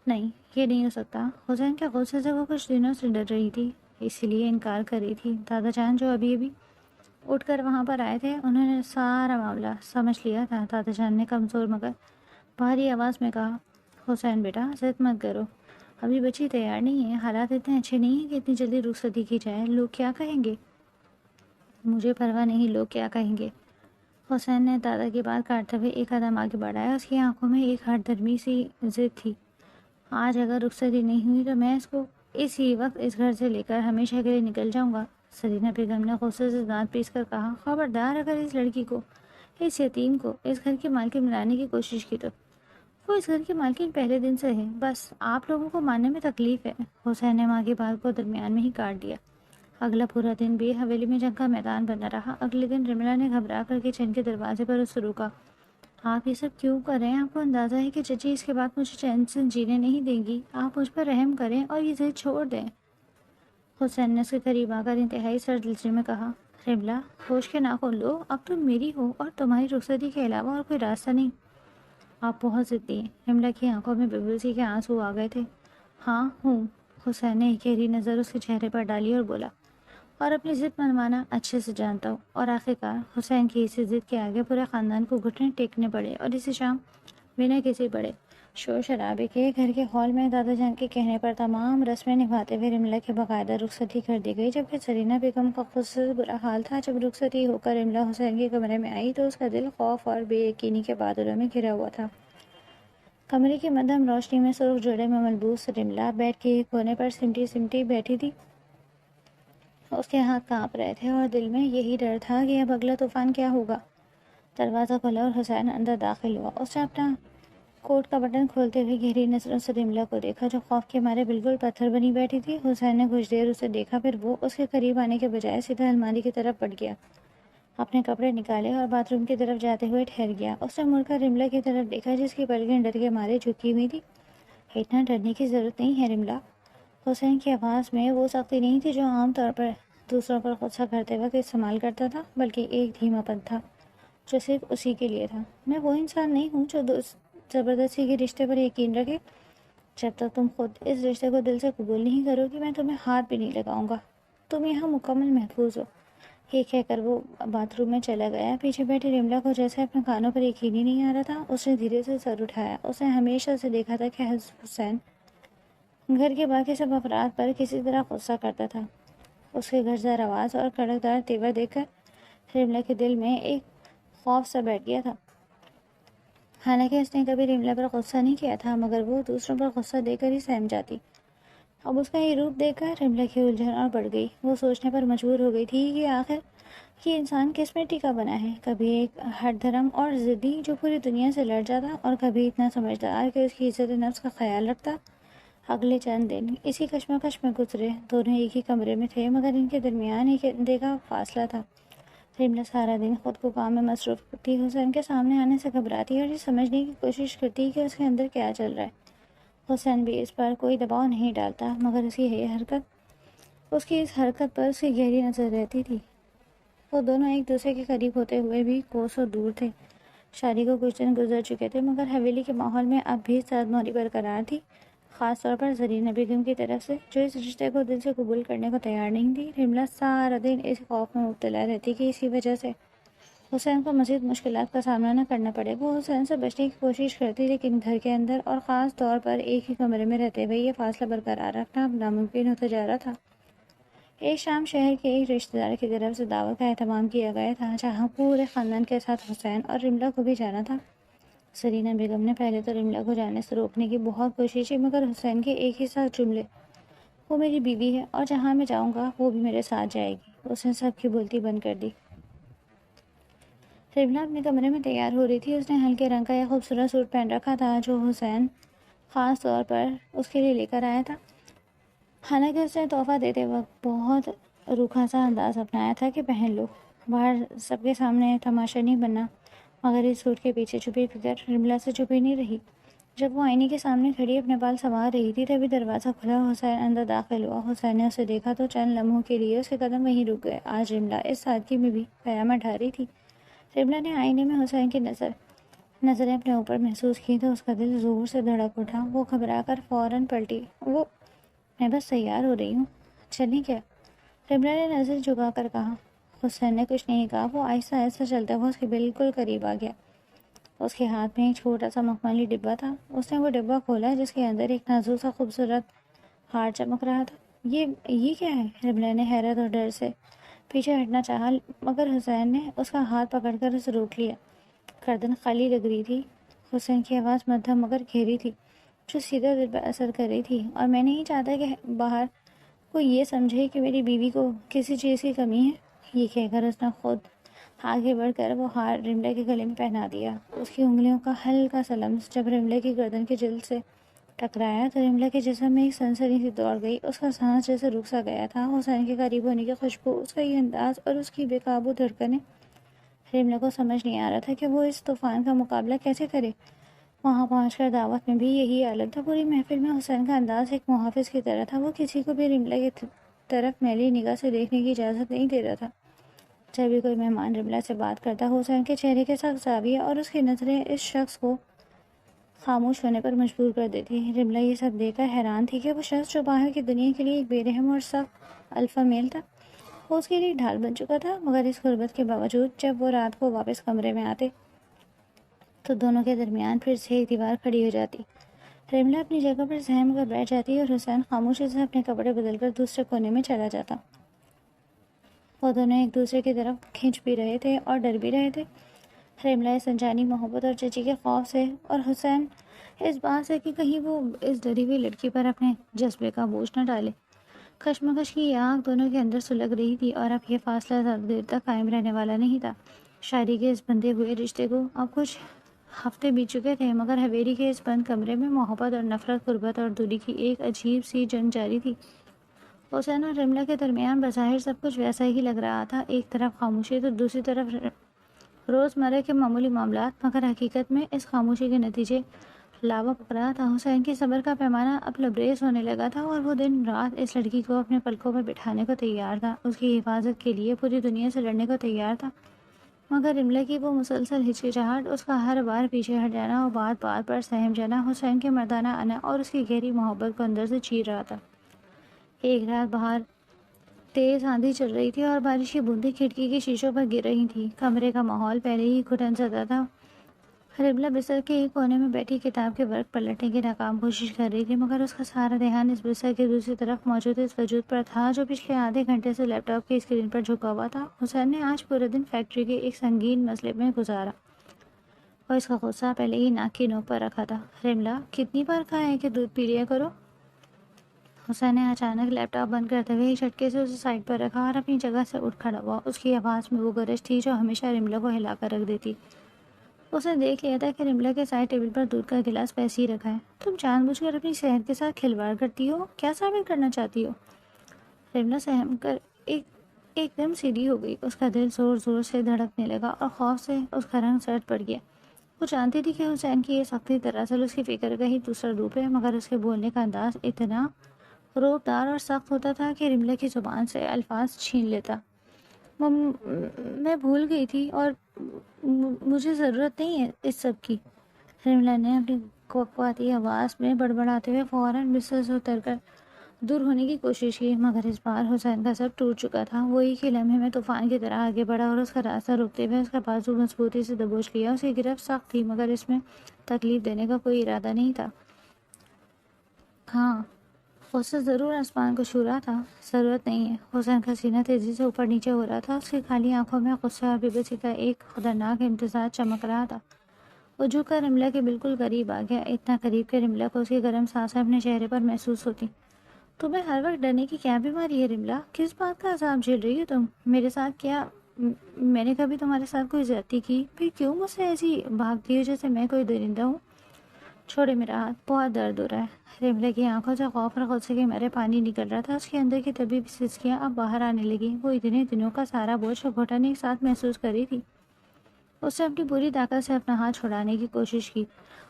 نہیں، یہ نہیں ہو سکتا۔ حسین کے غصے سے وہ کچھ دنوں سے ڈر رہی تھی، اسی لیے انکار کر رہی تھی۔ دادا جان جو ابھی اٹھ کر وہاں پر آئے تھے، انہوں نے سارا معاملہ سمجھ لیا تھا۔ دادا جان نے کمزور مگر بھاری آواز میں کہا، حسین بیٹا ضد مت کرو، ابھی بچی تیار نہیں ہے، حالات اتنے اچھے نہیں ہیں کہ اتنی جلدی رخصتی کی جائے، لوگ کیا کہیں گے؟ مجھے پرواہ نہیں لوگ کیا کہیں گے۔ حسین نے دادا کی بات کاٹتے ہوئے ایک قدم آگے بڑھایا۔ اس کی آنکھوں میں ایک ہٹ درمی سی ضد تھی۔ آج اگر رخصتی نہیں ہوئی تو میں اس کو اسی وقت اس گھر سے لے کر ہمیشہ کے لیے نکل جاؤں گا۔ زرینہ بیگم نے غصے سے دانت پیس کر کہا، خبردار اگر اس لڑکی کو، اس یتیم کو اس گھر کی مالکن بنانے کی کوشش کی تو وہ اس گھر کی مالکن پہلے دن سے ہے، بس آپ لوگوں کو ماننے میں تکلیف ہے۔ حسین نے ماں کی بات کو درمیان میں ہی کاٹ دیا۔ اگلا پورا دن بھی حویلی میں جنگ کا میدان بنا رہا۔ اگلے دن رملا نے گھبرا کر کچن کے دروازے پر اسے روکا۔ آپ یہ سب کیوں کر رہے ہیں؟ آپ کو اندازہ ہے کہ چچی اس کے بعد مجھے چین سے جینے نہیں دیں گی؟ آپ مجھ پر رحم کریں اور یہ ضد چھوڑ دیں۔ حسین نے اس کے قریب آ کر انتہائی سردلچی میں کہا، رملا، ہوش کے ناخن لو، اب تم میری ہو اور تمہاری رخصتی کے علاوہ اور کوئی راستہ نہیں۔ آپ بہت ضدی ہیں۔ رملا کی آنکھوں میں بلبلسی کے آنسو آ گئے تھے۔ ہاں ہوں۔ حسین نے ایک گہری نظر اس کے چہرے پر ڈالی اور بولا، اور اپنی ضد منوانا اچھے سے جانتا ہوں۔ اور آخرکار حسین کی اسی ضد کے آگے پورے خاندان کو گھٹنے ٹیکنے پڑے اور اسی شام بنا کسی بڑے شور شرابے کے گھر کے ہال میں دادا جان کے کہنے پر تمام رسمیں نبھاتے ہوئے رملا کی باقاعدہ رخصتی کر دی گئی، جبکہ سرینا بیگم کا خود سے برا حال تھا۔ جب رخصتی ہو کر رملا حسین کے کمرے میں آئی تو اس کا دل خوف اور بے یقینی کے بادلوں میں گھرا ہوا تھا۔ کمرے کی مدھم روشنی میں سرخ جوڑے میں ملبوس رملا بیڈ کے ایک کونے پر سمٹی سمٹی بیٹھی تھی۔ اس کے ہاتھ کانپ رہے تھے اور دل میں یہی ڈر تھا کہ اب اگلا طوفان کیا ہوگا۔ دروازہ کھلا اور حسین اندر داخل ہوا۔ اس نے اپنا کوٹ کا بٹن کھولتے ہوئے گہری نظروں سے رملا کو دیکھا، جو خوف کے مارے بالکل پتھر بنی بیٹھی تھی۔ حسین نے کچھ دیر اسے دیکھا، پھر وہ اس کے قریب آنے کے بجائے سیدھا الماری کی طرف بڑھ گیا، اپنے کپڑے نکالے اور باتھ روم کی طرف جاتے ہوئے ٹھہر گیا۔ اس نے مڑ کر رملا کی طرف دیکھا، جس کی پلکیں ڈر کے مارے جھکی ہوئی تھی۔ اتنا ڈرنے کی ضرورت نہیں ہے رملا۔ حسین کی آواز میں وہ سختی نہیں تھی جو عام طور پر دوسروں پر غصہ کرتے وقت استعمال کرتا تھا، بلکہ ایک دھیما پن تھا جو صرف اسی کے لیے تھا۔ میں وہ انسان نہیں ہوں جو زبردستی کے رشتے پر یقین رکھے۔ جب تک تم خود اس رشتے کو دل سے قبول نہیں کرو گی، میں تمہیں ہاتھ بھی نہیں لگاؤں گا۔ تم یہاں مکمل محفوظ ہو۔ یہ کہہ کر وہ باتھ روم میں چلا گیا۔ پیچھے بیٹھی رملا کو جیسے اپنے کانوں پر یقین ہی نہیں آ رہا تھا۔ اس نے دھیرے سے سر اٹھایا۔ اس نے ہمیشہ سے دیکھا تھا کہ حسین گھر کے باقی سب افراد پر کسی طرح غصہ کرتا تھا۔ اس کے گھرزار آواز اور کڑکدار تیور دیکھ کر رملا کے دل میں ایک خوف سا بیٹھ گیا تھا۔ حالانکہ اس نے کبھی رملا پر غصہ نہیں کیا تھا، مگر وہ دوسروں پر غصہ دے کر ہی سہم جاتی۔ اب اس کا یہ روپ دیکھ کر رملا کی الجھن اور بڑھ گئی۔ وہ سوچنے پر مجبور ہو گئی تھی کہ آخر یہ انسان کس مٹی کا بنا ہے، کبھی ایک ہٹ دھرم اور ضدی جو پوری دنیا سے لڑ جاتا، اور کبھی اتنا سمجھدار کہ اس کی عزت نفس کا خیال رکھتا۔ اگلے چند دن اسی کشمکش میں گزرے۔ دونوں ایک ہی کمرے میں تھے، مگر ان کے درمیان ایک اندھے کا فاصلہ تھا۔ رملا سارا دن خود کو کام میں مصروف کرتی، حسین کے سامنے آنے سے گھبراتی اور یہ سمجھنے کی کوشش کرتی کہ اس کے اندر کیا چل رہا ہے۔ حسین بھی اس پر کوئی دباؤ نہیں ڈالتا، مگر اس کی اس حرکت پر اس کی گہری نظر رہتی تھی۔ وہ دونوں ایک دوسرے کے قریب ہوتے ہوئے بھی کوسوں دور تھے۔ شادی کو کچھ دن گزر چکے تھے، مگر حویلی کے ماحول میں اب بھی سردموری برقرار تھی، خاص طور پر زرینہ بیگم کی طرف سے، جو اس رشتے کو دل سے قبول کرنے کو تیار نہیں تھی۔ رملا سارا دن اس خوف میں مبتلا رہتی کہ اسی وجہ سے حسین کو مزید مشکلات کا سامنا نہ کرنا پڑے۔ وہ حسین سے بچنے کی کوشش کرتی، لیکن گھر کے اندر اور خاص طور پر ایک ہی کمرے میں رہتے ہوئے یہ فاصلہ برقرار رکھنا اب ناممکن ہوتا جا رہا تھا۔ ایک شام شہر کے ایک رشتہ دار کی طرف سے دعوت کا اہتمام کیا گیا تھا، جہاں پورے خاندان کے ساتھ حسین اور رملا کو بھی جانا تھا۔ سرینا بیگم نے پہلے تو رملا کو جانے سے روکنے کی بہت کوشش کی، مگر حسین کے ایک ہی ساتھ جملے، وہ میری بیوی ہے اور جہاں میں جاؤں گا وہ بھی میرے ساتھ جائے گی، اس نے سب کی بولتی بند کر دی۔ رملا اپنے کمرے میں تیار ہو رہی تھی۔ اس نے ہلکے رنگ کا ایک خوبصورت سوٹ پہن رکھا تھا جو حسین خاص طور پر اس کے لیے لے کر آیا تھا۔ حالانکہ اس نے تحفہ دیتے وقت بہت روکھا سا انداز اپنایا تھا کہ پہن لو، باہر سب کے سامنے تماشا نہیں بننا، مگر اس سوٹ کے پیچھے چھپی فکر رملا سے چھپی نہیں رہی۔ جب وہ آئینے کے سامنے کھڑی اپنے بال سنوار رہی تھی، تبھی دروازہ کھلا، حسین اندر داخل ہوا۔ حسین نے اسے دیکھا تو چند لمحوں کے لیے اس کے قدم وہیں رک گئے۔ آج رملا اس سادگی میں بھی قیامت ڈھا رہی تھی۔ رملا نے آئینے میں حسین کی نظریں اپنے اوپر محسوس کی تو اس کا دل زور سے دھڑک اٹھا۔ وہ گھبرا کر فوراً پلٹی۔ میں بس تیار ہو رہی ہوں، چلیں کیا؟ رملا نے نظر جھکا کر کہا۔ حسین نے کچھ نہیں کہا۔ وہ آہستہ آہستہ چلتا ہوا اس کے بالکل قریب آ گیا۔ اس کے ہاتھ میں ایک چھوٹا سا مخملی ڈبہ تھا۔ اس نے وہ ڈبہ کھولا، جس کے اندر ایک نازک سا خوبصورت ہار چمک رہا تھا۔ یہ کیا ہے؟ رملا نے حیرت اور ڈر سے پیچھے ہٹنا چاہا، مگر حسین نے اس کا ہاتھ پکڑ کر اسے روک لیا۔ گردن خالی لگ رہی تھی۔ حسین کی آواز مدھم مگر گہری تھی، جو سیدھا دل پر اثر کر رہی تھی۔ اور میں نہیں چاہتا کہ باہر کوئی یہ سمجھے کہ میری بیوی کو کسی چیز کی کمی ہے۔ یہ کہہ کر اس نے خود آگے بڑھ کر وہ ہار رملا کے گلے میں پہنا دیا۔ اس کی انگلیوں کا ہلکا سا لمس جب رملا کی گردن کے جلد سے ٹکرایا تو رملا کے جسم میں ایک سنسنی سی دوڑ گئی۔ اس کا سانس جیسے رک سا گیا تھا۔ حسین کے قریب ہونے کی خوشبو، اس کا یہ انداز اور اس کی بے قابو دھڑکنیں رملا کو سمجھ نہیں آ رہا تھا کہ وہ اس طوفان کا مقابلہ کیسے کرے۔ وہاں پہنچ کر دعوت میں بھی یہی حالت تھا۔ پوری محفل میں حسین کا انداز ایک محافظ کی طرح تھا۔ وہ کسی کو بھی رملا کی طرف میلی نگاہ سے دیکھنے کی اجازت نہیں دے رہا تھا۔ جب بھی کوئی مہمان رملا سے بات کرتا، حسین کے چہرے کے سخت زاویہ اور اس کی نظریں اس شخص کو خاموش ہونے پر مجبور کر دیتی۔ رملا یہ سب دیکھ کر حیران تھی کہ وہ شخص جو باہر کی دنیا کے لیے ایک بے رحم اور سخت الفا میل تھا، وہ اس کے لیے ڈھال بن چکا تھا۔ مگر اس غربت کے باوجود جب وہ رات کو واپس کمرے میں آتے تو دونوں کے درمیان پھر سے ایک دیوار کھڑی ہو جاتی۔ رملا اپنی جگہ پر سہم کر بیٹھ جاتی اور حسین خاموشی سے اپنے کپڑے بدل کر دوسرے کونے میں چلا جاتا۔ وہ دونوں ایک دوسرے کی طرف کھنچ بھی رہے تھے اور ڈر بھی رہے تھے۔ رملا اس انجانی محبت اور چچی کے خوف سے، اور حسین اس بات سے کہ کہیں وہ اس ڈری ہوئی لڑکی پر اپنے جذبے کا بوجھ نہ ڈالے۔ کشمکش کی آگ دونوں کے اندر سلگ رہی تھی اور اب یہ فاصلہ زیادہ دیر تک قائم رہنے والا نہیں تھا۔ شادی کے اس بندھے ہوئے رشتے کو اب کچھ ہفتے بیت چکے تھے، مگر حویلی کے اس بند کمرے میں محبت اور نفرت، قربت اور دوری کی ایک عجیب سی جنگ جاری تھی۔ حسین اور رملا کے درمیان بظاہر سب کچھ ویسا ہی لگ رہا تھا، ایک طرف خاموشی تو دوسری طرف روزمرہ کے معمولی معاملات، مگر حقیقت میں اس خاموشی کے نتیجے لاوا پک رہا تھا۔ حسین کی صبر کا پیمانہ اب لبریز ہونے لگا تھا اور وہ دن رات اس لڑکی کو اپنے پلکوں پر بٹھانے کو تیار تھا، اس کی حفاظت کے لیے پوری دنیا سے لڑنے کو تیار تھا۔ مگر رملا کی وہ مسلسل ہچکچاہٹ، اس کا ہر بار پیچھے ہٹ جانا اور بات بات پر سہم جانا حسین کے مردانہ انا اور اس کی گہری محبت کو اندر سے چیر رہا تھا۔ ایک رات باہر تیز آندھی چل رہی تھی اور بارش کی بوندیں کھڑکی کے شیشوں پر گر رہی تھیں۔ کمرے کا ماحول پہلے ہی گھٹن زدہ تھا۔ رملا بستر کے ایک کونے میں بیٹھی کتاب کے ورق پلٹنے کی ناکام کوشش کر رہی تھی، مگر اس کا سارا دھیان اس بستر کے دوسری طرف موجود اس وجود پر تھا جو پچھلے آدھے گھنٹے سے لیپ ٹاپ کی اسکرین پر جھکا ہوا تھا۔ حسین نے آج پورا دن فیکٹری کے ایک سنگین مسئلے میں گزارا اور اس کا غصہ پہلے ہی ناک کی نوک پر رکھا تھا۔ رملا، کتنی بار کہا ہے کہ دودھ پی لیا کرو؟ حسین نے اچانک لیپ ٹاپ بند کرتے ہوئے ایک جھٹکے سے اسے سائڈ پر رکھا اور اپنی جگہ سے اٹھ کھڑا ہوا۔ اس کی آواز میں وہ گرج تھی جو ہمیشہ رملا کو ہلا کر رکھ دیتی۔ اس نے دیکھ لیا تھا کہ رملا کے سائڈ ٹیبل پر دودھ کا گلاس ویسے ہی رکھا ہے۔ تم جان بوجھ کر اپنی صحت کے ساتھ کھلواڑ کرتی ہو، کیا ثابت کرنا چاہتی ہو؟ رملا سہم کر ایک دم سیدھی ہو گئی۔ اس کا دل زور زور سے دھڑکنے لگا اور خوف سے اس کا رنگ سرد پڑ گیا۔ وہ جانتی تھی کہ حسین کی یہ سختی دراصل اس کی فکر کا ہی دوسرا روپ ہے، مگر اس کے بولنے کا انداز اتنا روبدار اور سخت ہوتا تھا کہ رملا کی زبان سے الفاظ چھین لیتا۔ میں بھول گئی تھی اور مجھے ضرورت نہیں ہے اس سب کی۔ رملا نے اپنی قوقعاتی آواز میں بڑبڑاتے ہوئے فوراً بستر سے اتر کر دور ہونے کی کوشش کی، مگر اس بار حسین کا سب ٹوٹ چکا تھا۔ وہ ایک ہی لمحے میں طوفان کی طرح آگے بڑھا اور اس کا راستہ روکتے ہوئے اس کا بازو مضبوطی سے دبوچ لیا۔ اس کی گرفت سخت تھی، مگر اس میں تکلیف دینے کا کوئی ارادہ نہیں تھا۔ ہاں، غصہ ضرور آسمان کو چھو رہا تھا۔ ضرورت نہیں ہے۔ حسین کا سینہ تیزی سے اوپر نیچے ہو رہا تھا، اس کی کالی آنکھوں میں غصہ اور بے بسی کا ایک خطرناک امتزاج چمک رہا تھا۔ وہ جھک کر رملا کے بالکل قریب آ گیا، اتنا قریب کہ رملا کو اس کی گرم سانسیں اپنے چہرے پر محسوس ہوتی۔ تمہیں ہر وقت ڈرنے کی کیا بیماری ہے رملا؟ کس بات کا عذاب جھیل رہی ہو تم؟ میرے ساتھ کیا میں نے کبھی تمہارے ساتھ کوئی زیادتی کی؟ پھر کیوں مجھ سے ایسی بھاگتی ہو جیسے میں کوئی درندہ ہوں؟ چھوڑے میرا ہاتھ، بہت درد ہو رہا ہے۔ رملا کی آنکھوں سے خوف اور غصے کے مارے پانی نکل رہا تھا۔ اس کے اندر کی طبی سسکیاں اب باہر آنے لگی۔ وہ اتنے دنوں کا سارا بوجھ اور گھٹن ایک ساتھ محسوس کر رہی تھی۔ اس نے اپنی پوری طاقت سے اپنا ہاتھ چھڑانے کی کوشش کی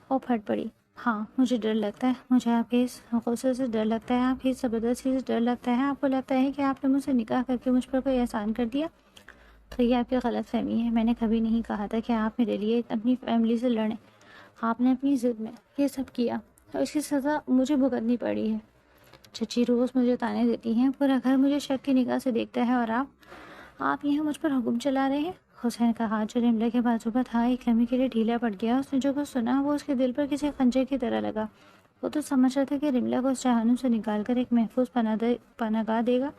اور پھٹ پڑی۔ ہاں، مجھے ڈر لگتا ہے، مجھے آپ کے اس غصے سے ڈر لگتا ہے، آپ کی اس زبردستی سے ڈر لگتا ہے۔ آپ کو لگتا ہے کہ آپ نے مجھ سے نکاح کر کے مجھ پر کوئی احسان کر دیا؟ تو یہ آپ کی غلط فہمی ہے۔ میں نے کبھی نہیں کہا تھا کہ آپ میرے لیے اپنی فیملی سے لڑیں۔ آپ نے اپنی ضد میں یہ سب کیا اور اس کی سزا مجھے بھگتنی پڑی ہے۔ چچی روز مجھے تانے دیتی ہیں، پورا گھر مجھے شک کی نگاہ سے دیکھتا ہے، اور آپ یہاں مجھ پر حکم چلا رہے ہیں۔ حسین کا ہاتھ جو رملا کے بازو پر تھا ایک لمحے کے لیے ڈھیلا پڑ گیا۔ اس نے جو کچھ سنا وہ اس کے دل پر کسی خنجر کی طرح لگا۔ وہ تو سمجھ رہا تھا کہ رملا کو اس جہنم سے نکال کر ایک محفوظ پناہگاہ دے گا،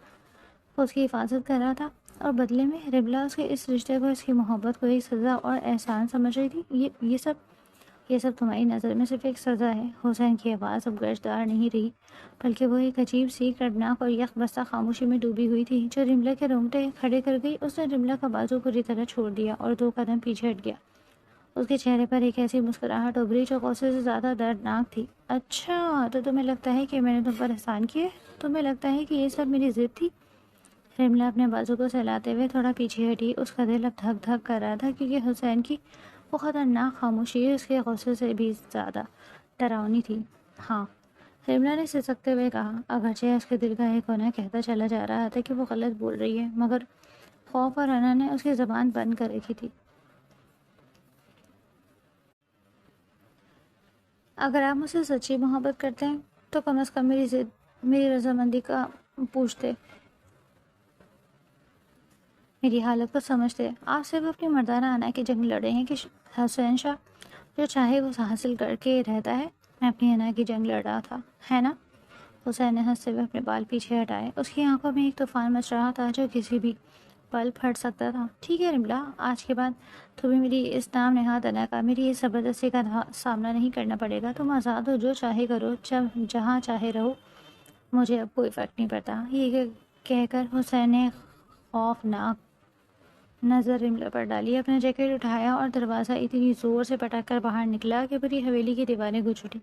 وہ اس کی حفاظت کر رہا تھا، اور بدلے میں رملا اس کے اس رشتے کو، اس کی محبت کو ایک سزا اور احسان سمجھ رہی تھی۔ یہ سب تمہاری نظر میں صرف ایک سزا ہے۔ حسین کی آواز اب گرجدار نہیں رہی، بلکہ وہ ایک عجیب سی کڑبناک اور یک بستہ خاموشی میں ڈوبی ہوئی تھی جو رملا کے رونگٹے کھڑے کر گئی۔ اس نے رملا کا بازو پوری طرح چھوڑ دیا اور 2 قدم پیچھے ہٹ گیا۔ اس کے چہرے پر ایک ایسی مسکراہٹ ابھری جو غصے سے زیادہ دردناک تھی۔ اچھا، تو تمہیں لگتا ہے کہ میں نے تم پر احسان کیے؟ تمہیں لگتا ہے کہ یہ سب میری ضد تھی؟ رملہ اپنے بازو کو سہلاتے ہوئے تھوڑا پیچھے ہٹی. اس کا دل اب دھک دھک کر رہا تھا کیونکہ حسین کی وہ خطرناک خاموشی اس کے غصے سے بھی زیادہ ڈراؤنی تھی. ہاں، رملہ نے سسکتے ہوئے کہا، اگرچہ اس کے دل کا ایک کونا کہتا چلا جا رہا تھا کہ وہ غلط بول رہی ہے، مگر خوف اور انا نے اس کی زبان بند کر رکھی تھی. اگر آپ مجھ سے سچی محبت کرتے ہیں تو کم از کم میری رضامندی کا پوچھتے، میری حالت کو سمجھتے. آپ صرف اپنی مردانہ انا کی جنگ لڑ رہے ہیں کہ حسین شاہ جو چاہے وہ حاصل کر کے رہتا ہے. میں اپنی انا کی جنگ لڑ رہا تھا، ہے نا؟ حسین نے ہنستے ہوئے اپنے بال پیچھے ہٹائے. اس کی آنکھوں میں ایک طوفان مچ رہا تھا جو کسی بھی پل پھٹ سکتا تھا. ٹھیک ہے رملہ، آج کے بعد تمہیں میری اس نام نہاد انا کا، میری اس زبردستی کا سامنا نہیں کرنا پڑے گا. تم آزاد ہو، جو چاہے کرو، جہاں چاہے رہو، مجھے اب کوئی فرق نہیں پڑتا. یہ کہہ کر حسین نے خوفناک نظر رملہ پر ڈالی، اپنا جیکٹ اٹھایا اور دروازہ اتنی زور سے پٹک کر باہر نکلا کہ پوری حویلی کی دیواریں گونج اٹھی.